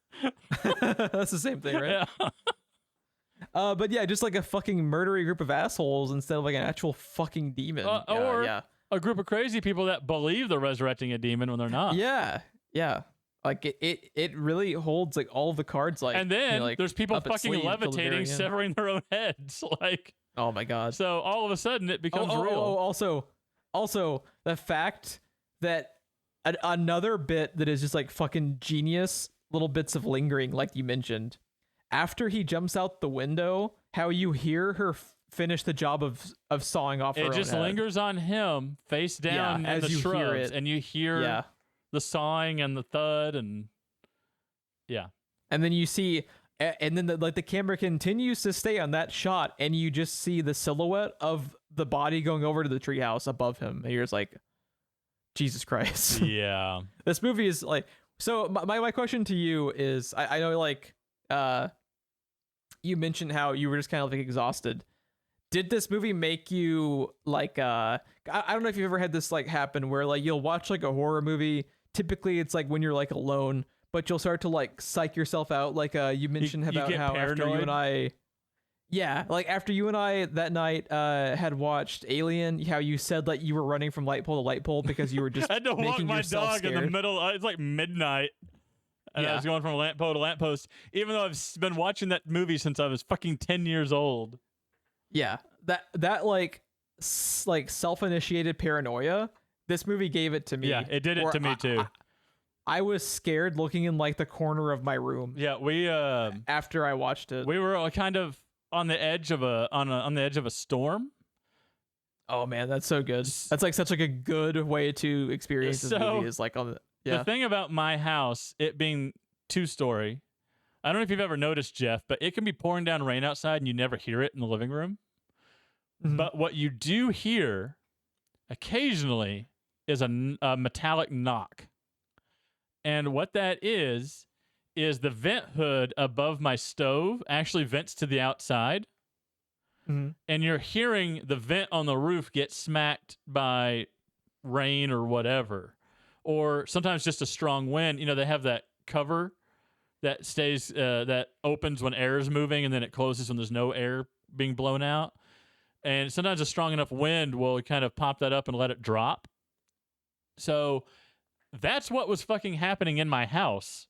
Speaker 1: That's the same thing, right?
Speaker 2: Yeah.
Speaker 1: But yeah, just like a fucking murdery group of assholes instead of like an actual fucking demon.
Speaker 2: Or a group of crazy people that believe they're resurrecting a demon when they're not.
Speaker 1: Yeah. Like it really holds like all of the cards. Like,
Speaker 2: and then
Speaker 1: like,
Speaker 2: there's people fucking levitating, severing their own heads. Like,
Speaker 1: oh my god.
Speaker 2: So all of a sudden it becomes real.
Speaker 1: Also the fact that another bit that is just like fucking genius, little bits of lingering, like you mentioned, after he jumps out the window, how you hear her finish the job of sawing off her own
Speaker 2: head. It just lingers on him face down in the shrubs, and you hear the sawing and the thud, and
Speaker 1: and then you see, and then the camera continues to stay on that shot, and you just see the silhouette of the body going over to the treehouse above him, and you're just like, Jesus Christ.
Speaker 2: Yeah.
Speaker 1: This movie is like, so my question to you is, I know like you mentioned how you were just kind of like exhausted. Did this movie make you like I don't know if you've ever had this like happen where like you'll watch like a horror movie. Typically it's like when you're like alone, but you'll start to like psych yourself out. Like you mentioned about how
Speaker 2: paranoid.
Speaker 1: After you and I, like after you and I that night had watched Alien, how you said like you were running from light pole to light pole because you were just
Speaker 2: I had to walk my dog
Speaker 1: scared.
Speaker 2: in the middle. It's like midnight. And I was going from lamp pole to lamp post, even though I've been watching that movie since I was fucking 10 years old.
Speaker 1: Yeah, that like self-initiated paranoia, this movie gave it to me.
Speaker 2: Yeah, it did it to me too.
Speaker 1: I was scared looking in like the corner of my room.
Speaker 2: Yeah, we
Speaker 1: after I watched it,
Speaker 2: we were kind of on the edge of a storm.
Speaker 1: Oh man, that's so good. That's like such like a good way to experience this movie. Is like on
Speaker 2: the thing about my house, it being 2-story. I don't know if you've ever noticed, Jeff, but it can be pouring down rain outside and you never hear it in the living room. Mm-hmm. But what you do hear occasionally is a metallic knock. And what that is the vent hood above my stove actually vents to the outside. Mm-hmm. And you're hearing the vent on the roof get smacked by rain or whatever. Or sometimes just a strong wind. You know, they have that cover that stays, that opens when air is moving and then it closes when there's no air being blown out. And sometimes a strong enough wind will kind of pop that up and let it drop. So that's what was fucking happening in my house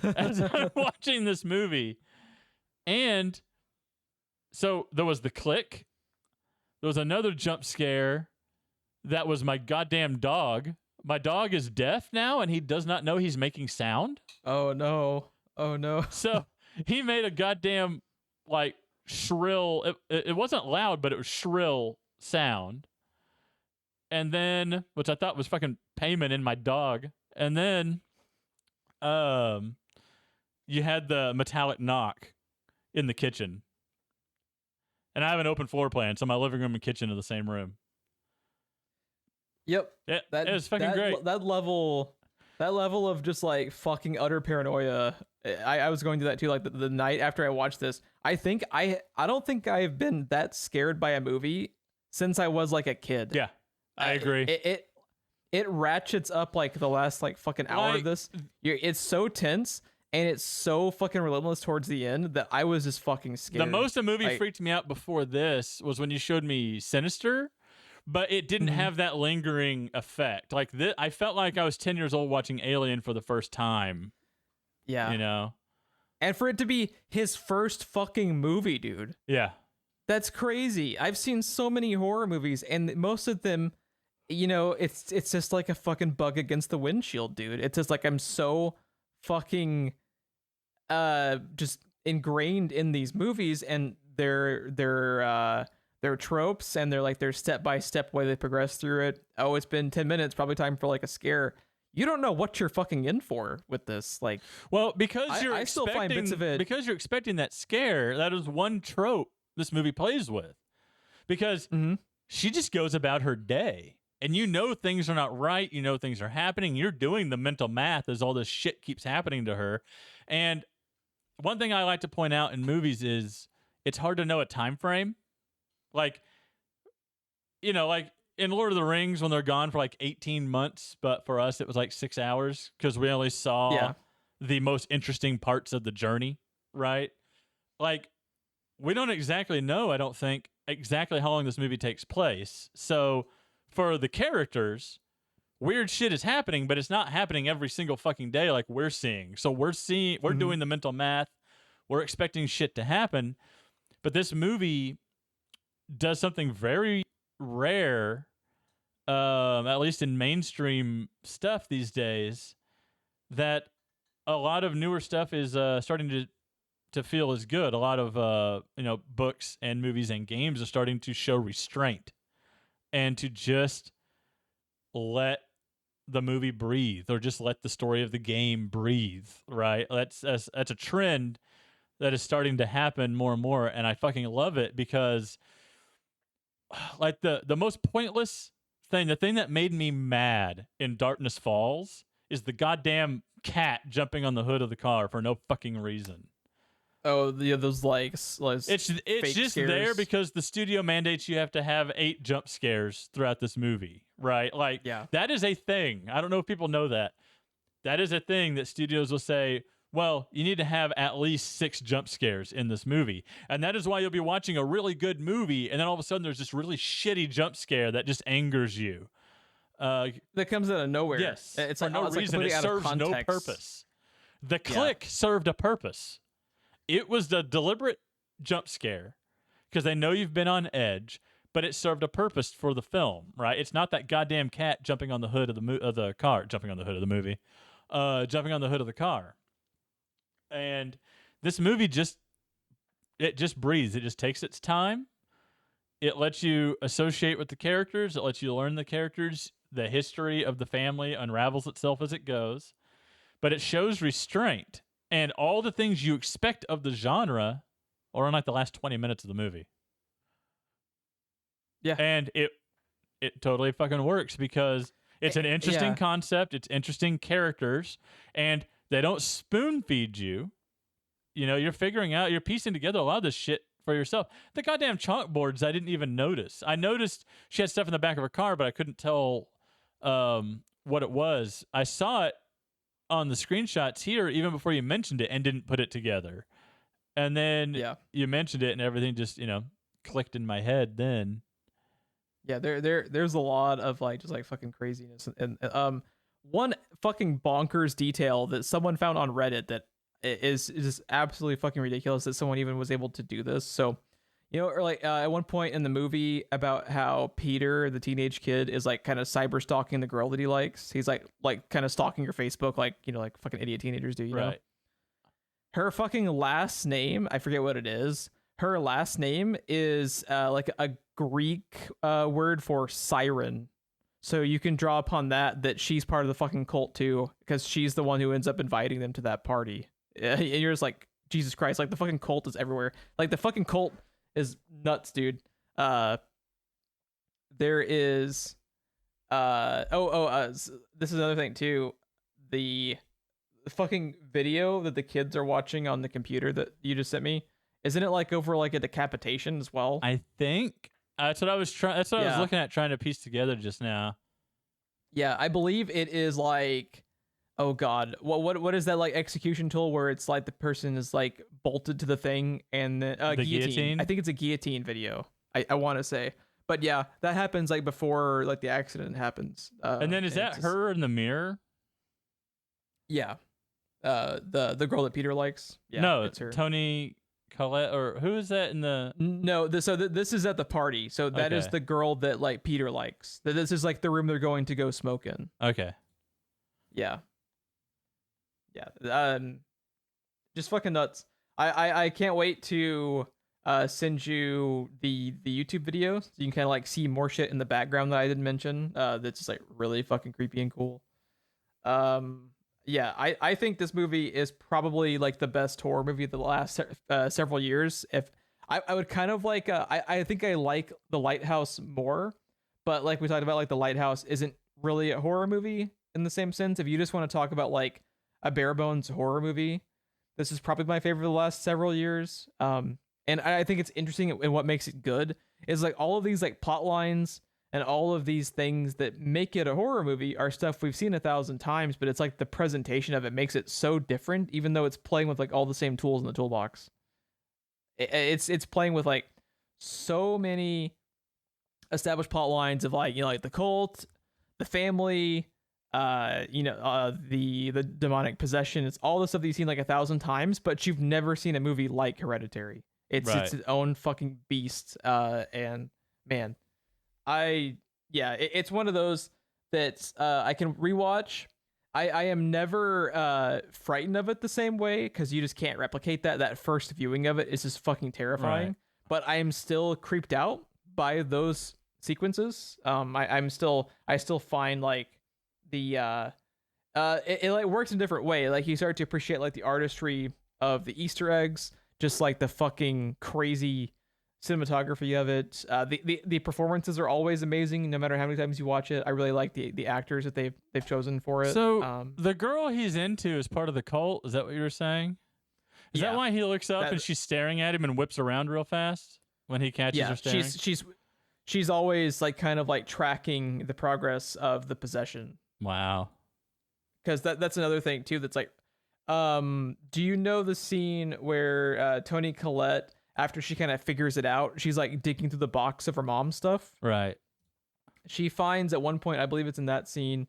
Speaker 2: as I'm watching this movie. And so there was the click. There was another jump scare. That was my goddamn dog. My dog is deaf now, and he does not know he's making sound.
Speaker 1: Oh, no. Oh, no.
Speaker 2: So he made a goddamn, like, shrill... It wasn't loud, but it was shrill sound. And then, which I thought was fucking payment in my dog. And then you had the metallic knock in the kitchen. And I have an open floor plan, so my living room and kitchen are the same room.
Speaker 1: Yep.
Speaker 2: Yeah, it was fucking great.
Speaker 1: That level of just like fucking utter paranoia. I was going through that too. Like the night after I watched this, I don't think I've been that scared by a movie since I was like a kid.
Speaker 2: Yeah, I agree.
Speaker 1: It ratchets up like the last like fucking hour of this. It's so tense. And it's so fucking relentless towards the end that I was just fucking scared.
Speaker 2: The most a movie freaked me out before this was when you showed me Sinister, but it didn't have that lingering effect. Like I felt like I was 10 years old watching Alien for the first time.
Speaker 1: Yeah.
Speaker 2: You know?
Speaker 1: And for it to be his first fucking movie, dude.
Speaker 2: Yeah.
Speaker 1: That's crazy. I've seen so many horror movies, and most of them, you know, it's just like a fucking bug against the windshield, dude. It's just like I'm so fucking just ingrained in these movies and their tropes and their step-by-step way they progress through it. Oh, it's been 10 minutes, probably time for like a scare. You don't know what you're fucking in for with this. Like,
Speaker 2: well, because
Speaker 1: I still find bits of it,
Speaker 2: because you're expecting that scare. That is one trope this movie plays with, because she just goes about her day. And you know things are not right. You know things are happening. You're doing the mental math as all this shit keeps happening to her. And one thing I like to point out in movies is it's hard to know a time frame. Like, you know, like in Lord of the Rings when they're gone for like 18 months, but for us it was like 6 hours because we only saw the most interesting parts of the journey, right? Like, we don't exactly know, I don't think, exactly how long this movie takes place. So for the characters, weird shit is happening, but it's not happening every single fucking day like we're seeing. So we're doing the mental math. We're expecting shit to happen. But this movie does something very rare, at least in mainstream stuff these days, that a lot of newer stuff is starting to feel is good. A lot of books and movies and games are starting to show restraint and to just let the movie breathe, or just let the story of the game breathe, right? That's a trend that is starting to happen more and more, and I fucking love it because, like, the most pointless thing, the thing that made me mad in Darkness Falls is the goddamn cat jumping on the hood of the car for no fucking reason.
Speaker 1: Oh, yeah, those it's
Speaker 2: just
Speaker 1: scares.
Speaker 2: There because the studio mandates you have to have 8 jump scares throughout this movie, right? Like, that is a thing. I don't know if people know that. That is a thing that studios will say, well, you need to have at least 6 jump scares in this movie. And that is why you'll be watching a really good movie, and then all of a sudden there's this really shitty jump scare that just angers you.
Speaker 1: That comes out of nowhere.
Speaker 2: Yes.
Speaker 1: It's
Speaker 2: for
Speaker 1: like,
Speaker 2: no reason. It serves no purpose. The click served a purpose. It was the deliberate jump scare because they know you've been on edge, but it served a purpose for the film, right? It's not that goddamn cat jumping on the hood of the car, jumping on the hood of the movie, jumping on the hood of the car. And this movie just breathes. It just takes its time. It lets you associate with the characters. It lets you learn the characters. The history of the family unravels itself as it goes, but it shows restraint. And all the things you expect of the genre are in like the last 20 minutes of the movie.
Speaker 1: Yeah.
Speaker 2: And it totally fucking works because it's an interesting concept. It's interesting characters. And they don't spoon feed you. You know, you're piecing together a lot of this shit for yourself. The goddamn chalkboards I didn't even notice. I noticed she had stuff in the back of her car, but I couldn't tell what it was. I saw it on the screenshots here even before you mentioned it and didn't put it together. And then you mentioned it and everything just, clicked in my head then.
Speaker 1: Yeah, there's a lot of just fucking craziness. And one fucking bonkers detail that someone found on Reddit that is just absolutely fucking ridiculous that someone even was able to do this. So, at one point in the movie about how Peter, the teenage kid, is kind of cyber stalking the girl that he likes. He's like kind of stalking her Facebook, like fucking idiot teenagers do, you know? Her fucking last name, I forget what it is. Her last name is like a Greek word for siren. So you can draw upon that she's part of the fucking cult too, because she's the one who ends up inviting them to that party. And you're just like, Jesus Christ, like the fucking cult is everywhere. Like the fucking cult is nuts, dude. There is this is another thing too. The fucking video that the kids are watching on the computer that you just sent me, isn't it like over like a decapitation as well?
Speaker 2: I think that's what I was trying. That's what I was looking at, trying to piece together just now.
Speaker 1: Yeah, I believe it is like, oh god, what is that like execution tool where it's like the person is like bolted to the thing and the guillotine. I think it's a guillotine video. I want to say, but yeah, that happens like before like the accident happens.
Speaker 2: And then is that her in the mirror?
Speaker 1: Yeah, the girl that Peter likes. Yeah,
Speaker 2: no,
Speaker 1: it's her.
Speaker 2: Tony Collette, or who is that in the?
Speaker 1: No, this is at the party. So that is the girl that like Peter likes. This is like the room they're going to go smoke in.
Speaker 2: Okay.
Speaker 1: Yeah. Yeah. Just fucking nuts. I can't wait to send you the YouTube video so you can kind of like see more shit in the background that I didn't mention. That's just like really fucking creepy and cool. Yeah, I think this movie is probably like the best horror movie of the last several years. If I would kind of like, I think I like The Lighthouse more, but like we talked about, like The Lighthouse isn't really a horror movie in the same sense. If you just want to talk about like a bare bones horror movie, this is probably my favorite of the last several years. And I think it's interesting, and what makes it good is like all of these like plot lines and all of these things that make it a horror movie are stuff we've seen 1,000 times, but it's like the presentation of it makes it so different, even though it's playing with like all the same tools in the toolbox. It's playing with like so many established plot lines of like, you know, like the cult, the family, the demonic possession. It's all the stuff that you've seen like 1,000 times, but you've never seen a movie like Hereditary. It's its own fucking beast. And man, it's one of those that I can rewatch. I am never frightened of it the same way, because you just can't replicate that first viewing of it is just fucking terrifying. Right. But I am still creeped out by those sequences. I still find like the it like works in a different way. Like you start to appreciate like the artistry of the Easter eggs, just like the fucking crazy cinematography of it. The performances are always amazing, no matter how many times you watch it. I really like the actors that they've chosen for it.
Speaker 2: So the girl he's into is part of the cult. Is that what you were saying? Is that why he looks up and she's staring at him and whips around real fast when he catches her staring?
Speaker 1: She's always like kind of like tracking the progress of the possession.
Speaker 2: Wow.
Speaker 1: Because that's another thing too. That's like, do you know the scene where Toni Collette, after she kind of figures it out, she's like digging through the box of her mom's stuff?
Speaker 2: Right.
Speaker 1: She finds at one point, I believe it's in that scene,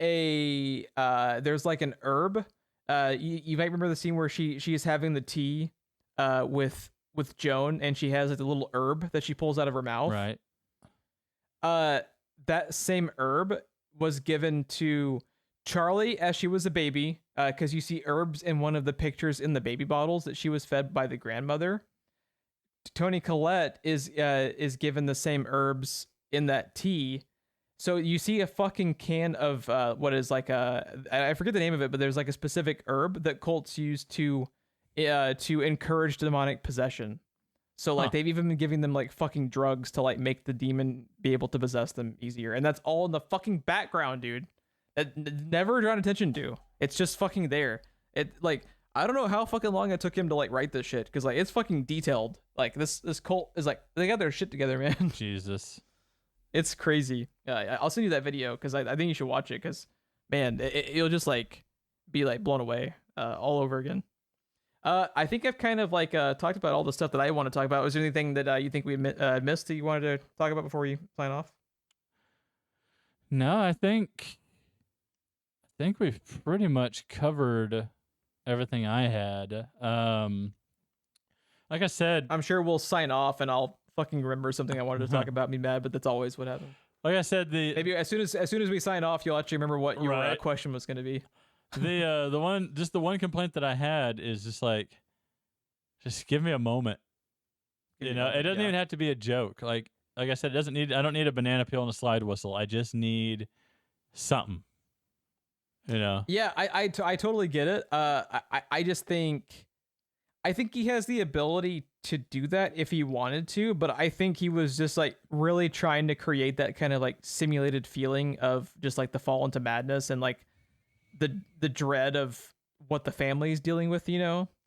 Speaker 1: there's like an herb. You might remember the scene where she is having the tea with Joan, and she has like a little herb that she pulls out of her mouth.
Speaker 2: Right.
Speaker 1: That same herb was given to Charlie as she was a baby, because you see herbs in one of the pictures in the baby bottles that she was fed by the grandmother. Toni Collette is given the same herbs in that tea. So you see a fucking can of what is like I forget the name of it, but there's like a specific herb that cults use to encourage demonic possession. So like they've even been giving them like fucking drugs to like make the demon be able to possess them easier, and that's all in the fucking background, dude. That never drawn attention to. It's just fucking there. It like, I don't know how fucking long it took him to like write this shit, because like it's fucking detailed. Like this cult is like, they got their shit together, man.
Speaker 2: Jesus, it's
Speaker 1: crazy. I'll send you that video because I think you should watch it, because man, you'll just like be like blown away all over again. I think I've kind of like talked about all the stuff that I want to talk about. Was there anything that you think we missed that you wanted to talk about before we sign off?
Speaker 2: No, I think we've pretty much covered everything I had. Like I said,
Speaker 1: I'm sure we'll sign off and I'll fucking remember something I wanted to talk about. Me mad, but that's always what happens.
Speaker 2: Like I said,
Speaker 1: maybe as soon as we sign off, you'll actually remember what your question was going to be.
Speaker 2: The one complaint that I had is just like, just give me a moment. You know, it doesn't even have to be a joke. Like like I said, I don't need a banana peel and a slide whistle. I just need something.
Speaker 1: Yeah, I totally get it. I just think he has the ability to do that if he wanted to, but I think he was just like really trying to create that kind of like simulated feeling of just like the fall into madness and like the dread of what the family is dealing with,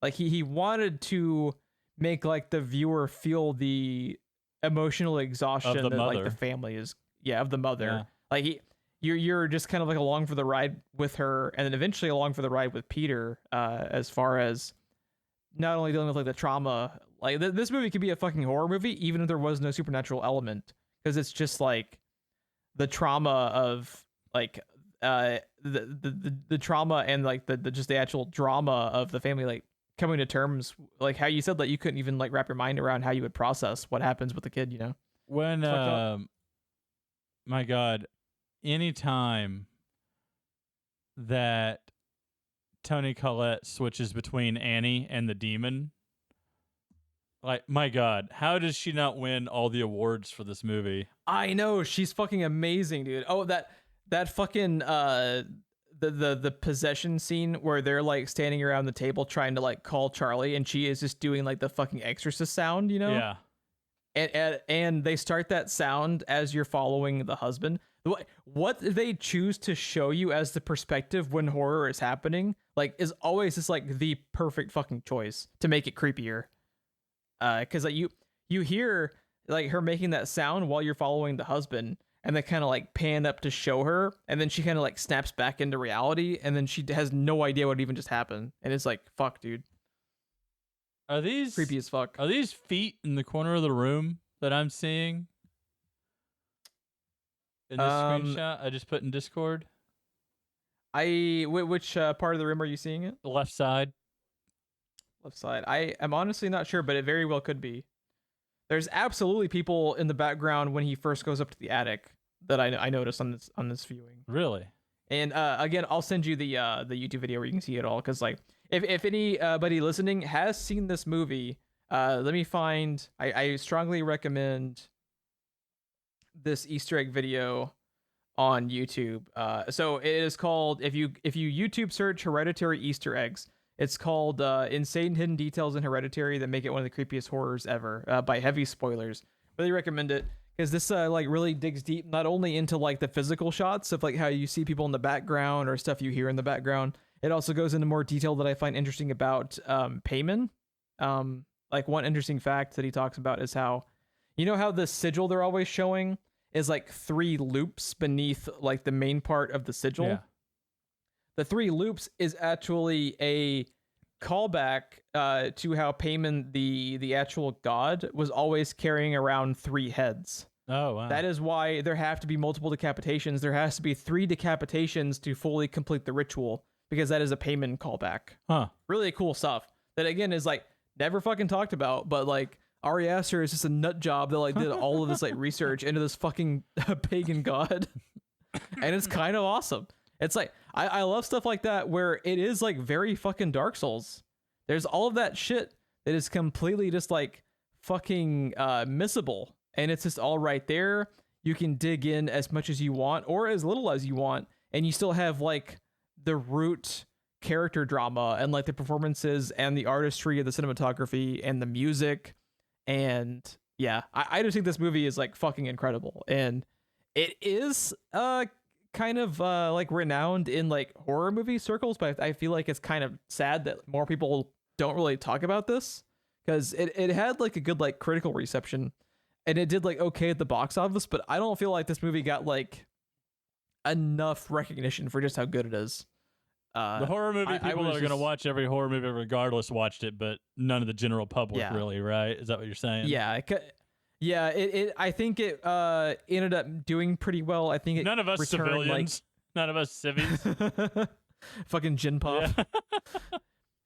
Speaker 1: like he wanted to make like the viewer feel the emotional exhaustion
Speaker 2: of the
Speaker 1: that
Speaker 2: mother.
Speaker 1: like the family is of the mother.
Speaker 2: Yeah.
Speaker 1: Like you're just kind of like along for the ride with her, and then eventually along for the ride with Peter, as far as not only dealing with like the trauma. Like this movie could be a fucking horror movie even if there was no supernatural element, because it's just like the trauma of like the trauma and like the just the actual drama of the family, like coming to terms, like how you said that you couldn't even like wrap your mind around how you would process what happens with the kid,
Speaker 2: When my God, anytime that Toni Collette switches between Annie and the demon, like, my God, how does she not win all the awards for this movie?
Speaker 1: I know, she's fucking amazing, dude. Oh, that fucking the possession scene where they're like standing around the table trying to like call Charlie, and she is just doing like the fucking exorcist sound,
Speaker 2: Yeah.
Speaker 1: And they start that sound as you're following the husband. What they choose to show you as the perspective when horror is happening, like, is always just like the perfect fucking choice to make it creepier. Because like you hear like her making that sound while you're following the husband, and they kind of like pan up to show her, and then she kind of like snaps back into reality, and then she has no idea what even just happened, and it's like, fuck, dude.
Speaker 2: Are these
Speaker 1: creepy as fuck?
Speaker 2: Are these feet in the corner of the room that I'm seeing in this screenshot I just put in Discord?
Speaker 1: Which part of the room are you seeing it?
Speaker 2: The left side.
Speaker 1: Left side. I am honestly not sure, but it very well could be. There's absolutely people in the background when he first goes up to the attic that I noticed on this viewing.
Speaker 2: Really?
Speaker 1: And again, I'll send you the YouTube video where you can see it all, because like if anybody listening has seen this movie, let me find. I strongly recommend this Easter egg video on YouTube. So it is called, if you YouTube search Hereditary Easter eggs, it's called Insane Hidden Details in Hereditary that make it one of the creepiest horrors ever, by Heavy Spoilers. Really recommend it, because this like really digs deep, not only into like the physical shots of like how you see people in the background or stuff you hear in the background. It also goes into more detail that I find interesting about Payman. Like one interesting fact that he talks about is how, how the sigil they're always showing is like 3 loops beneath like the main part of the sigil.
Speaker 2: Yeah.
Speaker 1: The 3 loops is actually a callback to how Payman, the actual god, was always carrying around 3 heads.
Speaker 2: Oh, wow.
Speaker 1: That is why there have to be multiple decapitations. There has to be 3 decapitations to fully complete the ritual, because that is a Payman callback.
Speaker 2: Huh.
Speaker 1: Really cool stuff. That again is like never fucking talked about, but like Ari Aster is just a nut job that like did all of this like research into this fucking pagan god. And it's kind of awesome. It's like, I love stuff like that where it is like very fucking Dark Souls. There's all of that shit that is completely just like fucking missable. And it's just all right there. You can dig in as much as you want or as little as you want. And you still have like the root character drama and like the performances and the artistry of the cinematography and the music. And yeah, I just think this movie is like fucking incredible. And it is kind of like renowned in like horror movie circles, but I feel like it's kind of sad that more people don't really talk about this, because it had like a good like critical reception and it did like okay at the box office, but I don't feel like this movie got like enough recognition for just how good it is.
Speaker 2: The horror movie people that are going to watch every horror movie regardless watched it, but none of the general public really, right? Is that what you're saying?
Speaker 1: Yeah. Yeah, I think it ended up doing pretty well. I think it
Speaker 2: none of us
Speaker 1: returned,
Speaker 2: civilians, none of us civvies,
Speaker 1: fucking gin pop. Yeah.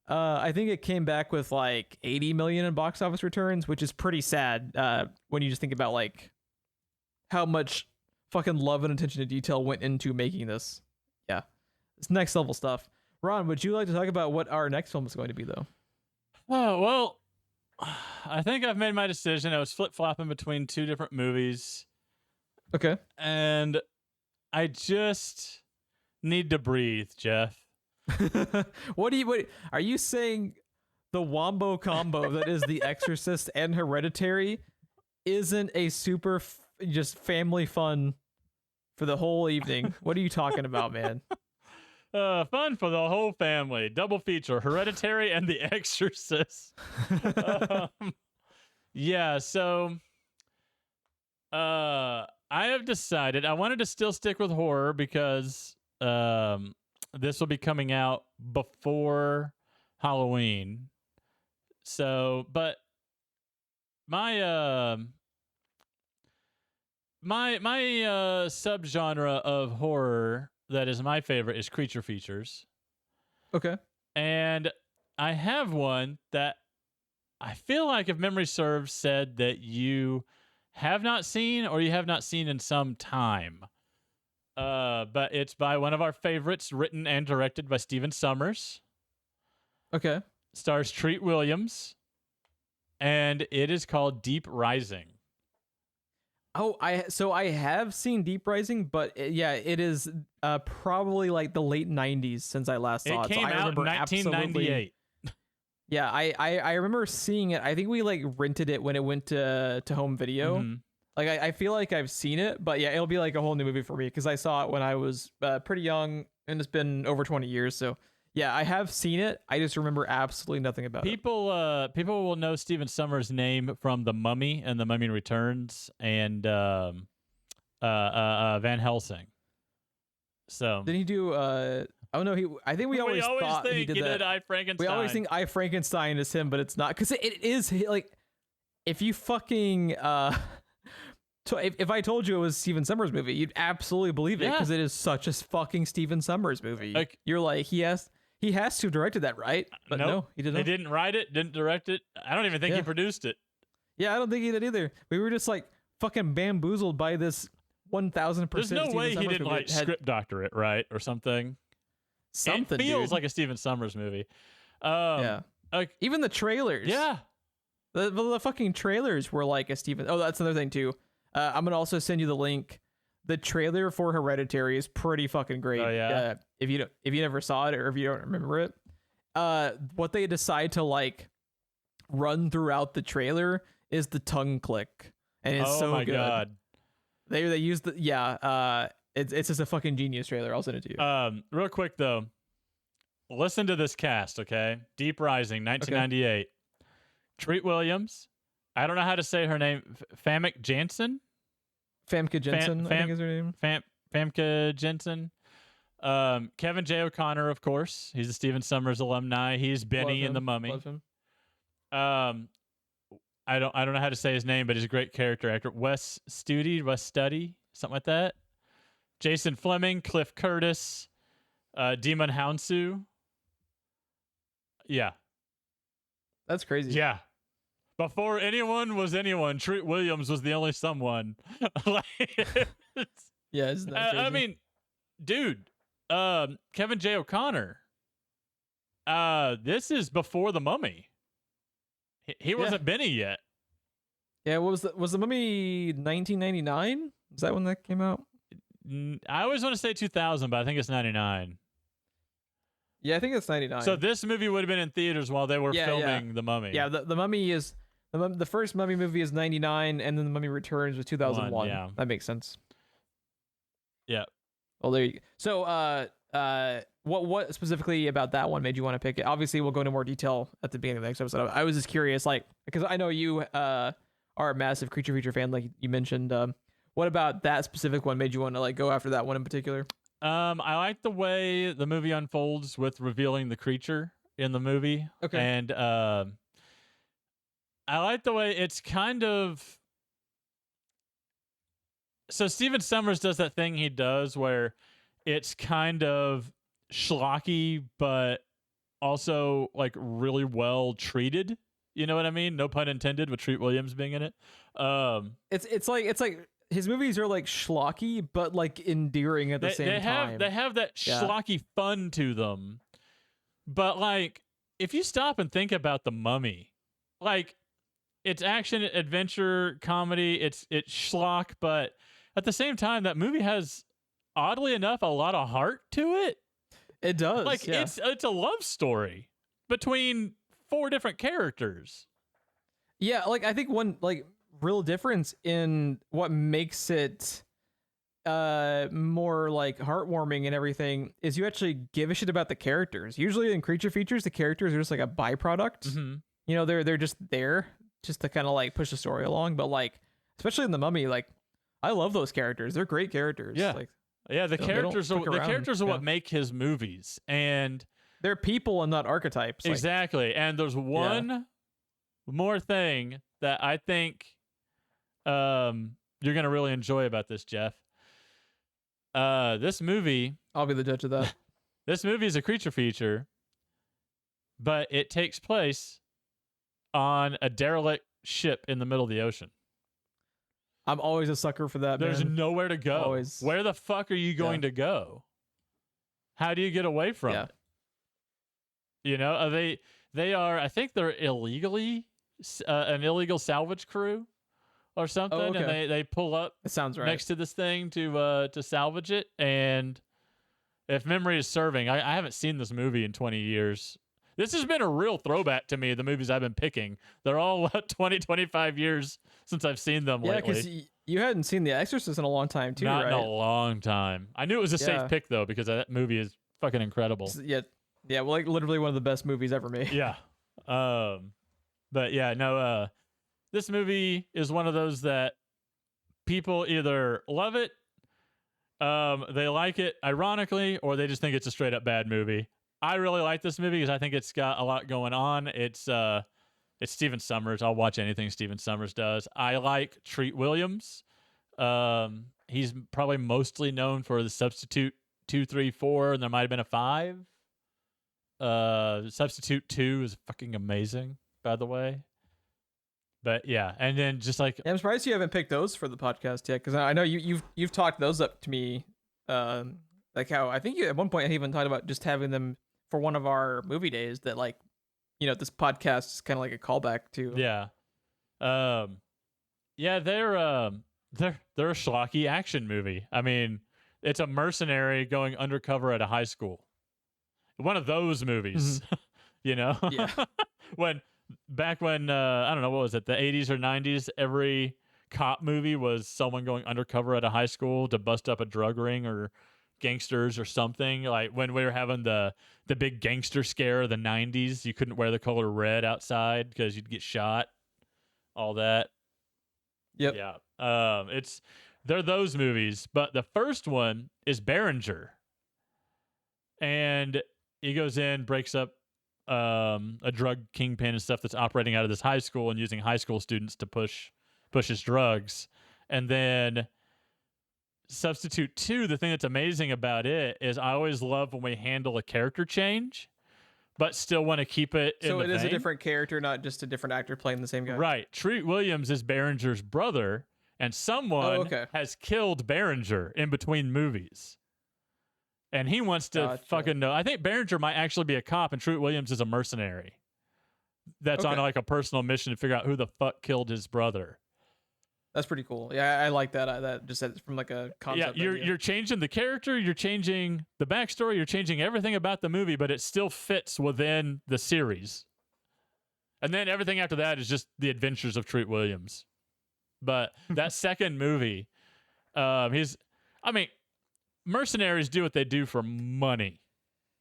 Speaker 1: I think it came back with like 80 million in box office returns, which is pretty sad when you just think about like how much fucking love and attention to detail went into making this. Yeah, it's next level stuff. Ron, would you like to talk about what our next film is going to be, though?
Speaker 2: Oh well. I think I've made my decision. I was flip-flopping between two different movies,
Speaker 1: Okay.
Speaker 2: and I just need to breathe, Jeff.
Speaker 1: What are you saying? The wombo combo that is The Exorcist and Hereditary isn't a super just family fun for the whole evening. What are you talking about, man?
Speaker 2: Fun for the whole family. Double feature: Hereditary and The Exorcist. Yeah. So, I have decided I wanted to still stick with horror because this will be coming out before Halloween. So, but my subgenre of horror that is my favorite is creature features.
Speaker 1: Okay.
Speaker 2: And I have one that I feel like, if memory serves, said that you have not seen or you have not seen in some time. But it's by one of our favorites, written and directed by Stephen Sommers.
Speaker 1: Okay.
Speaker 2: Stars Treat Williams, and it is called Deep Rising.
Speaker 1: Oh, I have seen Deep Rising, but it is probably like the late 90s since I last saw it.
Speaker 2: It came out in 1998.
Speaker 1: Yeah, I remember seeing it. I think we like rented it when it went to home video.
Speaker 2: Mm-hmm.
Speaker 1: Like I feel like I've seen it, but yeah, it'll be like a whole new movie for me because I saw it when I was pretty young, and it's been over 20 years. So yeah, I have seen it. I just remember absolutely nothing about it.
Speaker 2: People will know Stephen Sommers' name from The Mummy and The Mummy Returns and Van Helsing. So
Speaker 1: did he do? Oh no, I think we always thought
Speaker 2: think
Speaker 1: he did that.
Speaker 2: I Frankenstein.
Speaker 1: We always think I Frankenstein is him, but it's not, because it is like, if you fucking if I told you it was Stephen Sommers' movie, you'd absolutely believe it, because it is such a fucking Stephen Sommers movie.
Speaker 2: Like,
Speaker 1: you're like, he has to have directed that, right? But
Speaker 2: nope,
Speaker 1: no, he didn't.
Speaker 2: He didn't write it, didn't direct it. I don't even think he produced it.
Speaker 1: Yeah, I don't think he did either. We were just like fucking bamboozled by this 1,000%.
Speaker 2: There's no way he didn't like script doctor it, right, or something.
Speaker 1: Something,
Speaker 2: it feels
Speaker 1: dude.
Speaker 2: like a Stephen Sommers movie.
Speaker 1: Yeah.
Speaker 2: Like,
Speaker 1: even the trailers.
Speaker 2: Yeah.
Speaker 1: The fucking trailers were like a Stephen. Oh, that's another thing too. I'm gonna also send you the link. The trailer for Hereditary is pretty fucking great.
Speaker 2: Oh yeah.
Speaker 1: If you never saw it, or if you don't remember it, what they decide to like run throughout the trailer is the tongue click, and it's so good. Oh my god. They use the It's just a fucking genius trailer. I'll send it to you.
Speaker 2: Real quick though, listen to this cast, okay? Deep Rising, 1998. Okay. Treat Williams. I don't know how to say her name. Famke Janssen.
Speaker 1: Famke Janssen, I think is her name.
Speaker 2: Famke Janssen. Kevin J. O'Connor, of course. He's a Stephen Sommers alumni. He's Benny in The Mummy.
Speaker 1: Love him.
Speaker 2: I don't know how to say his name, but he's a great character actor. Wes Studi, something like that. Jason Fleming, Cliff Curtis, Demon Hounsou. Yeah.
Speaker 1: That's crazy.
Speaker 2: Yeah. Before anyone was anyone, Treat Williams was the only someone.
Speaker 1: Yeah, isn't that crazy?
Speaker 2: I mean, dude, Kevin J. O'Connor. This is before The Mummy. He wasn't Benny yet.
Speaker 1: Yeah, was the Mummy 1999? Is that when that came out?
Speaker 2: I always want to say 2000, but I think it's 99.
Speaker 1: Yeah, I think it's 99.
Speaker 2: So this movie would have been in theaters while they were filming The Mummy.
Speaker 1: Yeah, the Mummy is the first Mummy movie is 99, and then The Mummy Returns was 2001.
Speaker 2: Yeah,
Speaker 1: that makes sense.
Speaker 2: Yeah.
Speaker 1: Well, there you go. So, what specifically about that one made you want to pick it? Obviously, we'll go into more detail at the beginning of the next episode. I was just curious, like, because I know you are a massive creature feature fan, like you mentioned. What about that specific one made you want to like go after that one in particular?
Speaker 2: I like the way the movie unfolds with revealing the creature in the movie.
Speaker 1: Okay.
Speaker 2: And I like the way it's kind of. So Stephen Sommers does that thing he does where it's kind of schlocky, but also like really well treated. You know what I mean? No pun intended with Treat Williams being in it.
Speaker 1: It's like his movies are like schlocky, but like endearing at the same time.
Speaker 2: They have that schlocky fun to them. But like, if you stop and think about The Mummy, like it's action, adventure, comedy. It's schlock, but at the same time, that movie has, oddly enough, a lot of heart to it.
Speaker 1: It does.
Speaker 2: Like
Speaker 1: yeah.
Speaker 2: it's a love story between 4 different characters.
Speaker 1: Yeah, like I think one like real difference in what makes it more like heartwarming and everything is you actually give a shit about the characters. Usually in creature features, the characters are just like a byproduct.
Speaker 2: Mm-hmm.
Speaker 1: You know, they're just there just to kind of like push the story along. But like, especially in The Mummy, like I love those characters. They're great characters.
Speaker 2: Yeah,
Speaker 1: like
Speaker 2: yeah. The characters are
Speaker 1: yeah.
Speaker 2: what make his movies, and
Speaker 1: they're people and not archetypes.
Speaker 2: Exactly. And there's one more thing that I think you're gonna really enjoy about this, Jeff. This movie,
Speaker 1: I'll be the judge of that.
Speaker 2: This movie is a creature feature, but it takes place on a derelict ship in the middle of the ocean.
Speaker 1: I'm always a sucker for that.
Speaker 2: There's
Speaker 1: man.
Speaker 2: nowhere to go.
Speaker 1: Always.
Speaker 2: Where the fuck are you going to go? How do you get away from it? You know, they are. I think they're illegally an illegal salvage crew or something,
Speaker 1: okay.
Speaker 2: and they pull up.
Speaker 1: It sounds right.
Speaker 2: Next to this thing to salvage it, and if memory is serving, I haven't seen this movie in 20 years. This has been a real throwback to me, the movies I've been picking. They're all 20, 25 years since I've seen them lately.
Speaker 1: Yeah, because you hadn't seen The Exorcist in a long time, too,
Speaker 2: Not
Speaker 1: right?
Speaker 2: in a long time. I knew it was a safe pick, though, because that movie is fucking incredible.
Speaker 1: Yeah, well, like literally one of the best movies ever made.
Speaker 2: Yeah. But yeah, no, this movie is one of those that people either love it, they like it ironically, or they just think it's a straight up bad movie. I really like this movie because I think it's got a lot going on. It's Stephen Sommers. I'll watch anything Stephen Sommers does. I like Treat Williams. He's probably mostly known for The Substitute 2, 3, 4, and there might have been a 5. Substitute 2 is fucking amazing, by the way. But yeah, and then just like
Speaker 1: I'm surprised you haven't picked those for the podcast yet, because I know you've talked those up to me. Like how I think you at one point even talked about just having them for one of our movie days. That like, you know, this podcast is kind of like a callback to.
Speaker 2: Yeah, yeah, they're a schlocky action movie. I mean, it's a mercenary going undercover at a high school. One of those movies, you know.
Speaker 1: Yeah.
Speaker 2: Back when I don't know, what was it, the 80s or 90s, every cop movie was someone going undercover at a high school to bust up a drug ring or gangsters or something. Like when we were having the big gangster scare of the 90s, you couldn't wear the color red outside because you'd get shot. All that.
Speaker 1: Yep.
Speaker 2: Yeah. They're those movies, but the first one is Berenger. And he goes in, breaks up a drug kingpin and stuff that's operating out of this high school and using high school students to push his drugs. And then Substitute 2, the thing that's amazing about it is I always love when we handle a character change, but still want to keep it in the vein. So it is a
Speaker 1: different character, not just a different actor playing the same guy.
Speaker 2: Right. Treat Williams is Berenger's brother, and someone has killed Berenger in between movies. And he wants to fucking know. I think Berenger might actually be a cop, and Treat Williams is a mercenary that's on like a personal mission to figure out who the fuck killed his brother.
Speaker 1: That's pretty cool. Yeah, I like that. That just from like a concept.
Speaker 2: Yeah, you're changing the character, you're changing the backstory, you're changing everything about the movie, but it still fits within the series. And then everything after that is just the adventures of Treat Williams. But that second movie, mercenaries do what they do for money,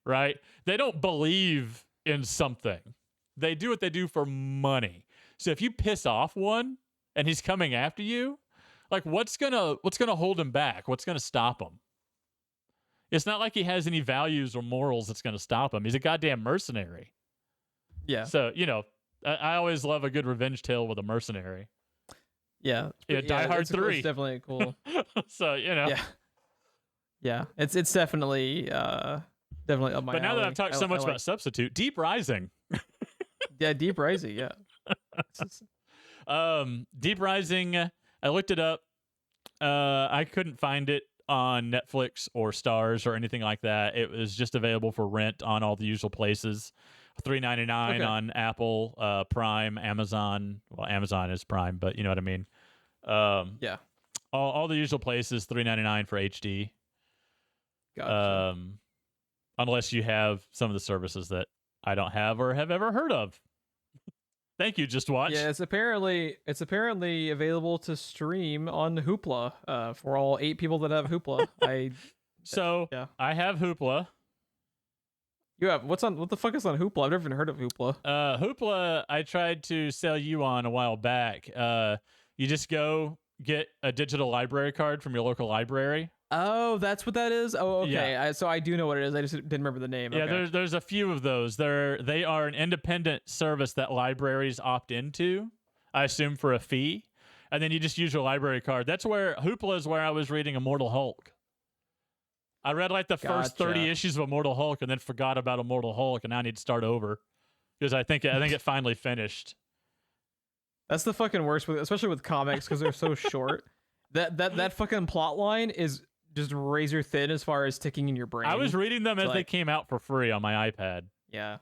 Speaker 2: right? They don't believe in something. They do what they do for money. So if you piss off one and he's coming after you, like what's gonna hold him back? What's gonna stop him? It's not like he has any values or morals that's gonna stop him. He's a goddamn mercenary.
Speaker 1: Yeah.
Speaker 2: So, you know, I always love a good revenge tale with a mercenary.
Speaker 1: Yeah.
Speaker 2: Die Hard 3.
Speaker 1: It's definitely cool.
Speaker 2: So, you know.
Speaker 1: Yeah. Yeah, it's definitely definitely up my
Speaker 2: But now
Speaker 1: alley.
Speaker 2: that I've talked so much about Substitute, Deep Rising.
Speaker 1: Yeah, Deep Rising, yeah.
Speaker 2: Deep Rising, I looked it up. I couldn't find it on Netflix or Stars or anything like that. It was just available for rent on all the usual places. $3.99
Speaker 1: Okay.
Speaker 2: on Apple, Prime, Amazon. Well, Amazon is Prime, but you know what I mean.
Speaker 1: Yeah.
Speaker 2: All the usual places, $3.99 for HD.
Speaker 1: Gotcha.
Speaker 2: Unless you have some of the services that I don't have or have ever heard of. Thank you, Just Watch.
Speaker 1: Yeah, it's apparently available to stream on Hoopla. For all 8 people that have Hoopla. Yeah.
Speaker 2: I have Hoopla.
Speaker 1: You have what the fuck is on Hoopla? I've never even heard of Hoopla.
Speaker 2: Hoopla, I tried to sell you on a while back. You just go get a digital library card from your local library.
Speaker 1: Oh, that's what that is. Oh, okay.
Speaker 2: Yeah.
Speaker 1: So I do know what it is. I just didn't remember the name.
Speaker 2: Yeah,
Speaker 1: Okay.
Speaker 2: there's a few of those. They are an independent service that libraries opt into, I assume for a fee, and then you just use your library card. That's where Hoopla is where I was reading Immortal Hulk. I read like the first 30 issues of Immortal Hulk and then forgot about Immortal Hulk, and now I need to start over because I think it finally finished.
Speaker 1: That's the fucking worst, especially with comics because they're so short. That fucking plot line is just razor thin as far as sticking in your brain.
Speaker 2: I was reading them as they came out for free on my iPad.
Speaker 1: Yeah.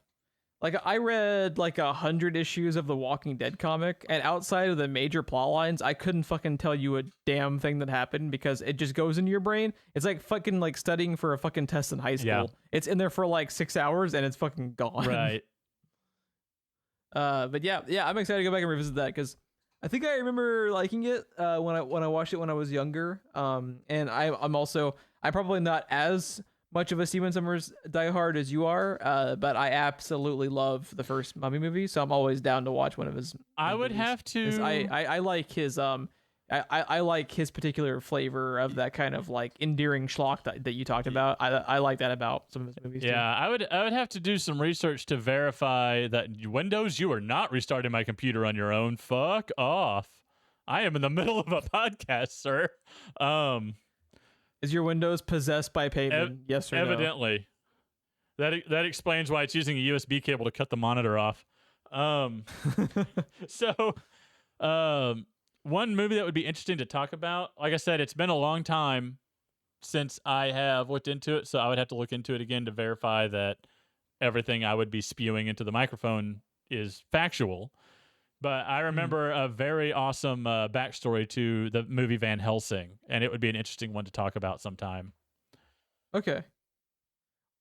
Speaker 1: Like I read like 100 issues of the Walking Dead comic, and outside of the major plot lines, I couldn't fucking tell you a damn thing that happened because it just goes into your brain. It's like fucking like studying for a fucking test in high school.
Speaker 2: Yeah.
Speaker 1: It's in there for like 6 hours and it's fucking gone.
Speaker 2: Right.
Speaker 1: But yeah, I'm excited to go back and revisit that because I think I remember liking it when I watched it when I was younger. And I'm probably not as much of a Steven Sommers diehard as you are, but I absolutely love the first Mummy movie, so I'm always down to watch one of his.
Speaker 2: I would
Speaker 1: movies.
Speaker 2: have to.
Speaker 1: I like his I like his particular flavor of that kind of like endearing schlock that you talked about. I like that about some of his movies.
Speaker 2: Yeah,
Speaker 1: too.
Speaker 2: I would have to do some research to verify that Windows, you are not restarting my computer on your own. Fuck off. I am in the middle of a podcast, sir.
Speaker 1: Is your Windows possessed by Payman? Yes or no?
Speaker 2: Evidently. That explains why it's using a USB cable to cut the monitor off. One movie that would be interesting to talk about, like I said, it's been a long time since I have looked into it, so I would have to look into it again to verify that everything I would be spewing into the microphone is factual. But I remember a very awesome backstory to the movie Van Helsing, and it would be an interesting one to talk about sometime.
Speaker 1: Okay.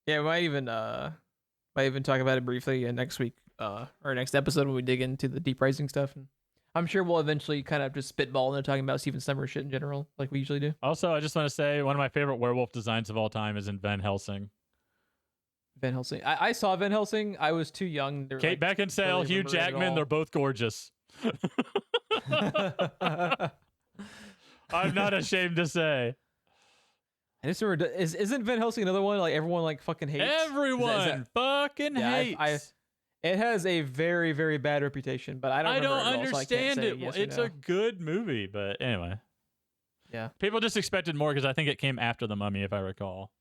Speaker 1: Yeah, we might even talk about it briefly next week or next episode when we dig into the Deep Rising stuff. And I'm sure we'll eventually kind of just spitball into talking about Steven Sommers shit in general, like we usually do.
Speaker 2: Also, I just want to say one of my favorite werewolf designs of all time is in Van Helsing.
Speaker 1: Van Helsing. I saw Van Helsing. I was too young.
Speaker 2: Kate Beckinsale,
Speaker 1: really
Speaker 2: Hugh
Speaker 1: remember it at
Speaker 2: Jackman,
Speaker 1: all.
Speaker 2: they're both gorgeous. I'm not ashamed to say.
Speaker 1: I just remember, isn't Van Helsing another one like everyone like fucking hates?
Speaker 2: Everyone fucking hates.
Speaker 1: It has a very, very bad reputation, but I don't
Speaker 2: understand it.
Speaker 1: Yes
Speaker 2: it's a good movie, but anyway.
Speaker 1: Yeah.
Speaker 2: People just expected more because I think it came after The Mummy, if I recall.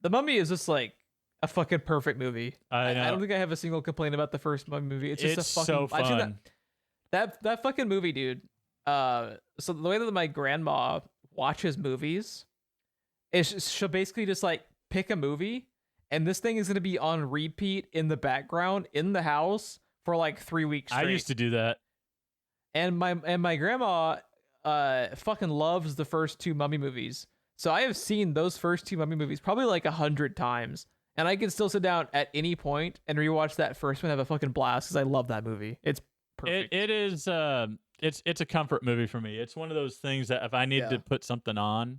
Speaker 1: The Mummy is just like a fucking perfect movie.
Speaker 2: I know.
Speaker 1: I don't think I have a single complaint about the first Mummy movie. It's just a fucking
Speaker 2: so fun.
Speaker 1: I've seen that fucking movie, dude. So the way that my grandma watches movies is she'll basically just like pick a movie, and this thing is gonna be on repeat in the background in the house for like 3 weeks straight.
Speaker 2: I used to do that.
Speaker 1: And my grandma fucking loves the first 2 Mummy movies. So I have seen those first 2 Mummy movies probably like 100 times. And I can still sit down at any point and rewatch that first one and have a fucking blast because I love that movie. It's perfect.
Speaker 2: It is it's a comfort movie for me. It's one of those things that if I need to put something on,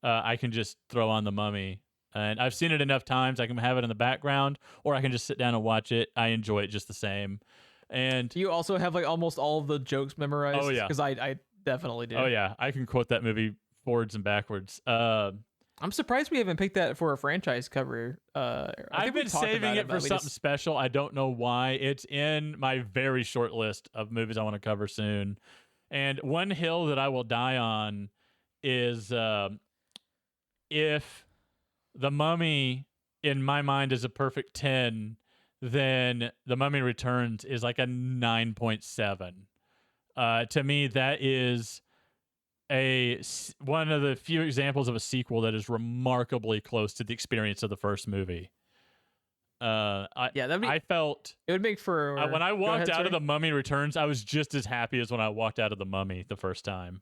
Speaker 2: I can just throw on The Mummy. And I've seen it enough times I can have it in the background, or I can just sit down and watch it. I enjoy it just the same. And
Speaker 1: you also have like almost all of the jokes memorized.
Speaker 2: Oh yeah,
Speaker 1: because I definitely do.
Speaker 2: Oh yeah, I can quote that movie forwards and backwards.
Speaker 1: I'm surprised we haven't picked that for a franchise cover.
Speaker 2: I've been saving it for something special. I don't know why. It's in my very short list of movies I want to cover soon. And one hill that I will die on is if The Mummy, in my mind, is a perfect 10, then The Mummy Returns is like a 9.7. To me, that is one of the few examples of a sequel that is remarkably close to the experience of the first movie. I felt
Speaker 1: it would make for
Speaker 2: when I walked out of
Speaker 1: the
Speaker 2: The Mummy Returns, I was just as happy as when I walked out of The Mummy the first time.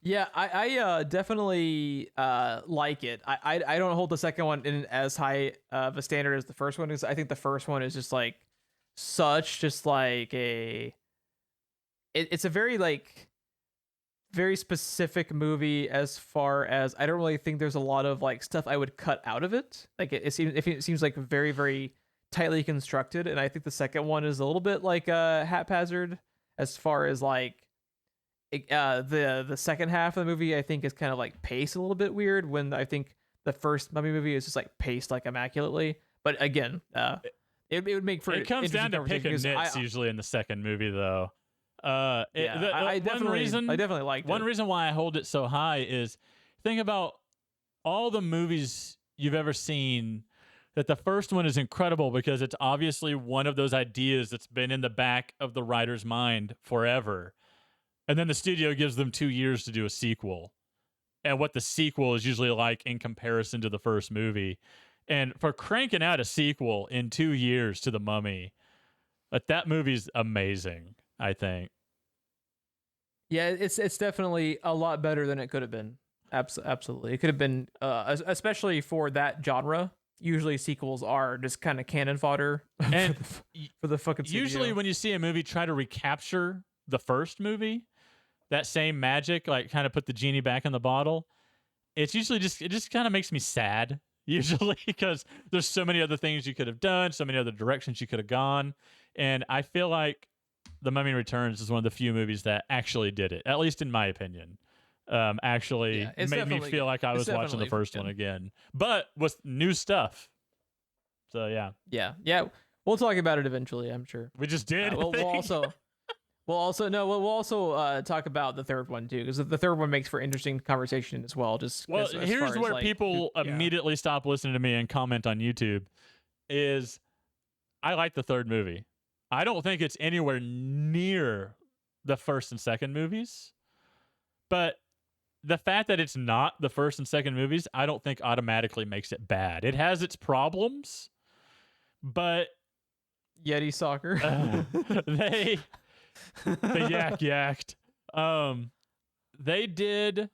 Speaker 1: Yeah, I definitely like it. I don't hold the second one in as high of a standard as the first one is. I think the first one is just like it's a very like very specific movie as far as I don't really think there's a lot of like stuff I would cut out of it. Like it seems like very, very tightly constructed, and I think the second one is a little bit like haphazard as far as like the second half of the movie. I think is kind of like paced a little bit weird when I think the first Mummy movie is just like paced like immaculately. But again, it would make for
Speaker 2: it comes down to pick and nits usually in the second movie though.
Speaker 1: I definitely like
Speaker 2: one reason why I hold it so high is think about all the movies you've ever seen. That the first one is incredible because it's obviously one of those ideas that's been in the back of the writer's mind forever. And then the studio gives them 2 years to do a sequel. And what the sequel is usually like in comparison to the first movie. And for cranking out a sequel in 2 years to The Mummy, that movie's amazing, I think.
Speaker 1: Yeah, it's definitely a lot better than it could have been. Absolutely. It could have been, especially for that genre. Usually sequels are just kind of cannon fodder
Speaker 2: and
Speaker 1: for the fucking studio.
Speaker 2: Usually when you see a movie try to recapture the first movie, that same magic, like kind of put the genie back in the bottle, it's usually it just kind of makes me sad, usually, because there's so many other things you could have done, so many other directions you could have gone. And I feel like The Mummy Returns is one of the few movies that actually did it, at least in my opinion. Made me feel like I was watching the first one again, but with new stuff. So yeah.
Speaker 1: We'll talk about it eventually, I'm sure.
Speaker 2: We just did.
Speaker 1: We'll also talk about the third one too, because the third one makes for interesting conversation as well.
Speaker 2: Here's where people immediately stop listening to me and comment on YouTube. Is I like the third movie. I don't think it's anywhere near the first and second movies, but the fact that it's not the first and second movies, I don't think automatically makes it bad. It has its problems, but
Speaker 1: Yeti soccer.
Speaker 2: They yacked. They did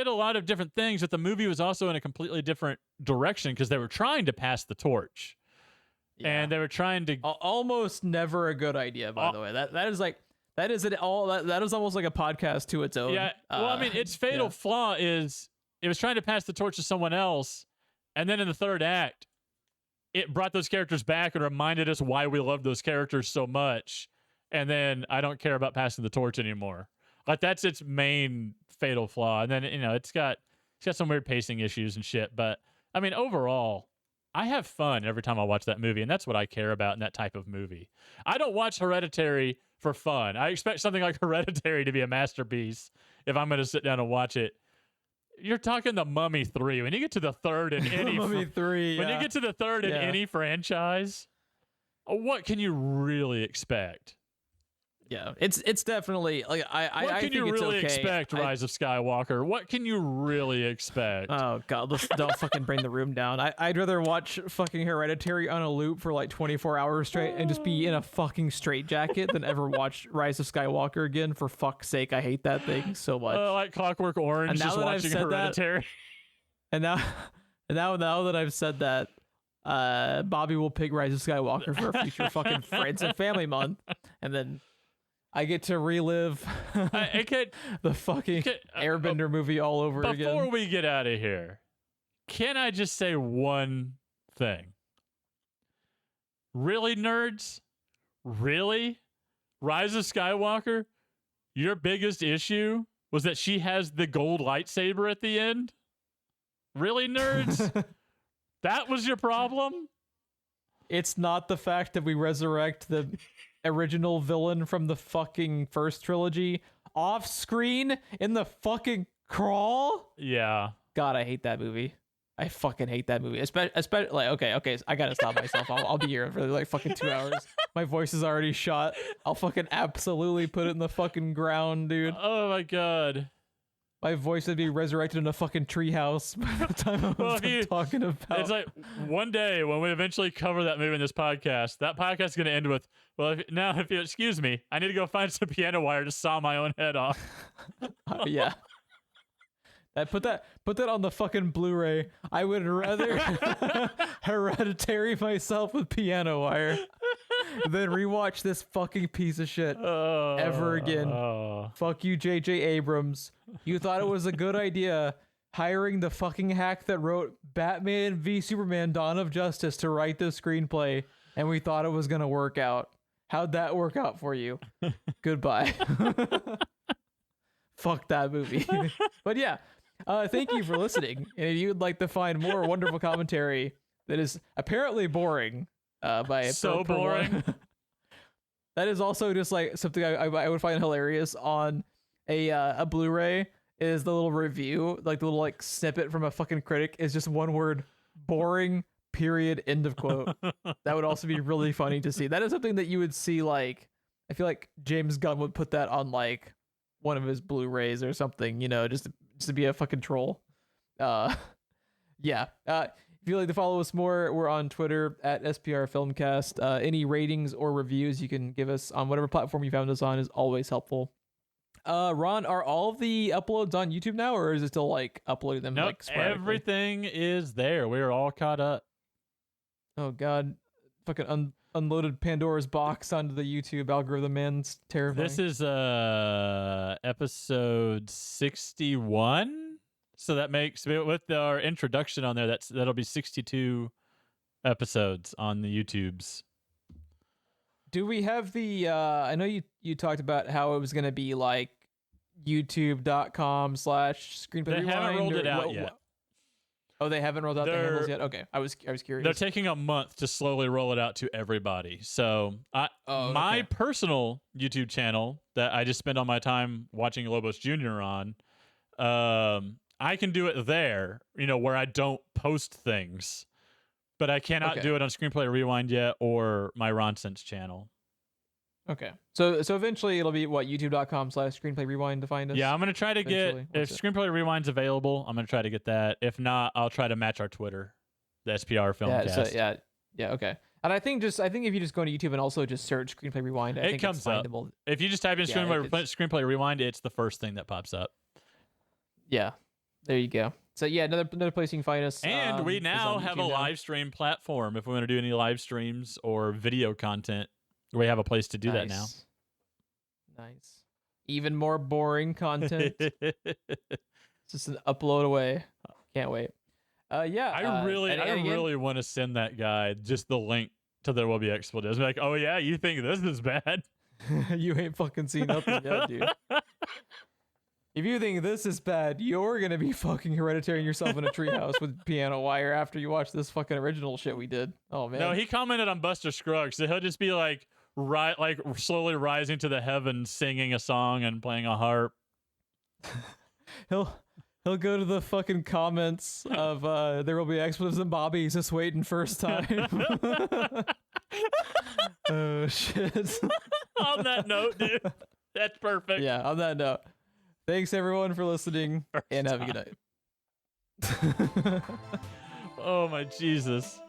Speaker 2: a lot of different things, but the movie was also in a completely different direction because they were trying to pass the torch. Yeah. And they were trying to
Speaker 1: almost never a good idea, by the way. That is almost like a podcast to its own.
Speaker 2: Yeah. Well, I mean, its fatal flaw is it was trying to pass the torch to someone else, and then in the third act, it brought those characters back and reminded us why we love those characters so much. And then I don't care about passing the torch anymore. Like that's its main fatal flaw. And then it's got some weird pacing issues and shit. But I mean, overall, I have fun every time I watch that movie, and that's what I care about in that type of movie. I don't watch Hereditary for fun. I expect something like Hereditary to be a masterpiece if I'm going to sit down and watch it. You're talking The Mummy 3. When you get to the third in any
Speaker 1: Mummy 3,
Speaker 2: when you get to the third in any franchise, what can you really expect?
Speaker 1: Yeah, it's definitely like
Speaker 2: What can you really expect, Rise of Skywalker? What can you really expect?
Speaker 1: Oh god, don't fucking bring the room down. I'd rather watch fucking Hereditary on a loop for like 24 hours straight and just be in a fucking straitjacket than ever watch Rise of Skywalker again. For fuck's sake, I hate that thing so much.
Speaker 2: Like Clockwork Orange,
Speaker 1: and now
Speaker 2: just
Speaker 1: that
Speaker 2: watching Hereditary.
Speaker 1: Now that I've said that, Bobby will pick Rise of Skywalker for a future fucking Friends and Family Month, and then I get to relive the fucking Airbender movie all over again.
Speaker 2: Before we get out of here, can I just say one thing? Really, nerds? Really? Rise of Skywalker? Your biggest issue was that she has the gold lightsaber at the end? Really, nerds? That was your problem?
Speaker 1: It's not the fact that we resurrect the original villain from the fucking first trilogy off screen in the fucking crawl.
Speaker 2: Yeah.
Speaker 1: God, I hate that movie. I fucking hate that movie. Especially like, okay, I gotta stop myself. I'll be here for like fucking 2 hours. My voice is already shot. I'll fucking absolutely put it in the fucking ground, dude.
Speaker 2: Oh my god.
Speaker 1: My voice would be resurrected in a fucking treehouse by the time I was done talking about.
Speaker 2: It's like one day when we eventually cover that movie in this podcast, that podcast is going to end with, well, if you excuse me, I need to go find some piano wire to saw my own head off.
Speaker 1: Yeah. Put that on the fucking Blu-ray. I would rather Hereditary myself with piano wire than rewatch this fucking piece of shit ever again. Fuck you, J.J. Abrams. You thought it was a good idea hiring the fucking hack that wrote Batman v Superman: Dawn of Justice to write the screenplay, and we thought it was gonna work out. How'd that work out for you? Goodbye. Fuck that movie. But yeah. Thank you for listening. And if you'd like to find more wonderful commentary that is apparently boring, boring. That is also just like something I would find hilarious on a Blu-ray is the little review, like the little like snippet from a fucking critic is just one word: boring. Period. End of quote. That would also be really funny to see. That is something that you would see. Like, I feel like James Gunn would put that on like one of his Blu-rays or something, just to be a fucking troll. Yeah. If you'd like to follow us more, we're on Twitter at SPR Filmcast. Any ratings or reviews you can give us on whatever platform you found us on is always helpful. Ron, are all of the uploads on YouTube now, or is it still like uploading them?
Speaker 2: Nope,
Speaker 1: like sporadically?
Speaker 2: Everything is there. We're all caught up.
Speaker 1: Oh God, fucking unloaded Pandora's box onto the YouTube algorithm, man. It's terrifying.
Speaker 2: This is episode 61. So that makes, with our introduction on there, that'll be 62 episodes on the YouTubes.
Speaker 1: Do we have the I know you talked about how it was going to be like youtube.com/screenplay
Speaker 2: They
Speaker 1: rewind.
Speaker 2: haven't rolled it out yet.
Speaker 1: Oh, they haven't rolled out the handles yet? Okay. I was curious.
Speaker 2: They're taking a month to slowly roll it out to everybody. So my personal YouTube channel that I just spend all my time watching Lobos Jr. on, I can do it there, where I don't post things. But I cannot do it on Screenplay Rewind yet or my Ron Sense channel.
Speaker 1: Okay. So eventually it'll be what, youtube.com/screenplay rewind to find us?
Speaker 2: Yeah, I'm going to try to if Screenplay Rewind's available, I'm going to try to get that. If not, I'll try to match our Twitter, the SPR Filmcast.
Speaker 1: Yeah, okay. And I think if you just go to YouTube and also just search Screenplay Rewind,
Speaker 2: it comes up. If you just type in Screenplay Rewind, it's the first thing that pops up.
Speaker 1: Yeah. There you go. So yeah, another place you can find us.
Speaker 2: And we now have a live stream platform. If we want to do any live streams or video content, we have a place to do that now.
Speaker 1: Nice. Even more boring content. It's just an upload away. Can't wait. Yeah.
Speaker 2: I really want to send that guy just the link to There Will Be Expletives. Like, oh yeah, you think this is bad?
Speaker 1: You ain't fucking seen nothing yet, dude. If you think this is bad, you're going to be fucking hereditarying yourself in a treehouse with piano wire after you watch this fucking original shit we did. Oh, man.
Speaker 2: No, he commented on Buster Scruggs, so he'll just be like slowly rising to the heavens, singing a song and playing a harp.
Speaker 1: He'll go to the fucking comments of There Will Be Expletives and Bobby's just waiting first time. Oh, shit.
Speaker 2: On that note, dude. That's perfect.
Speaker 1: Yeah, on that note. Thanks, everyone, for listening, and have a good night.
Speaker 2: Oh, my Jesus.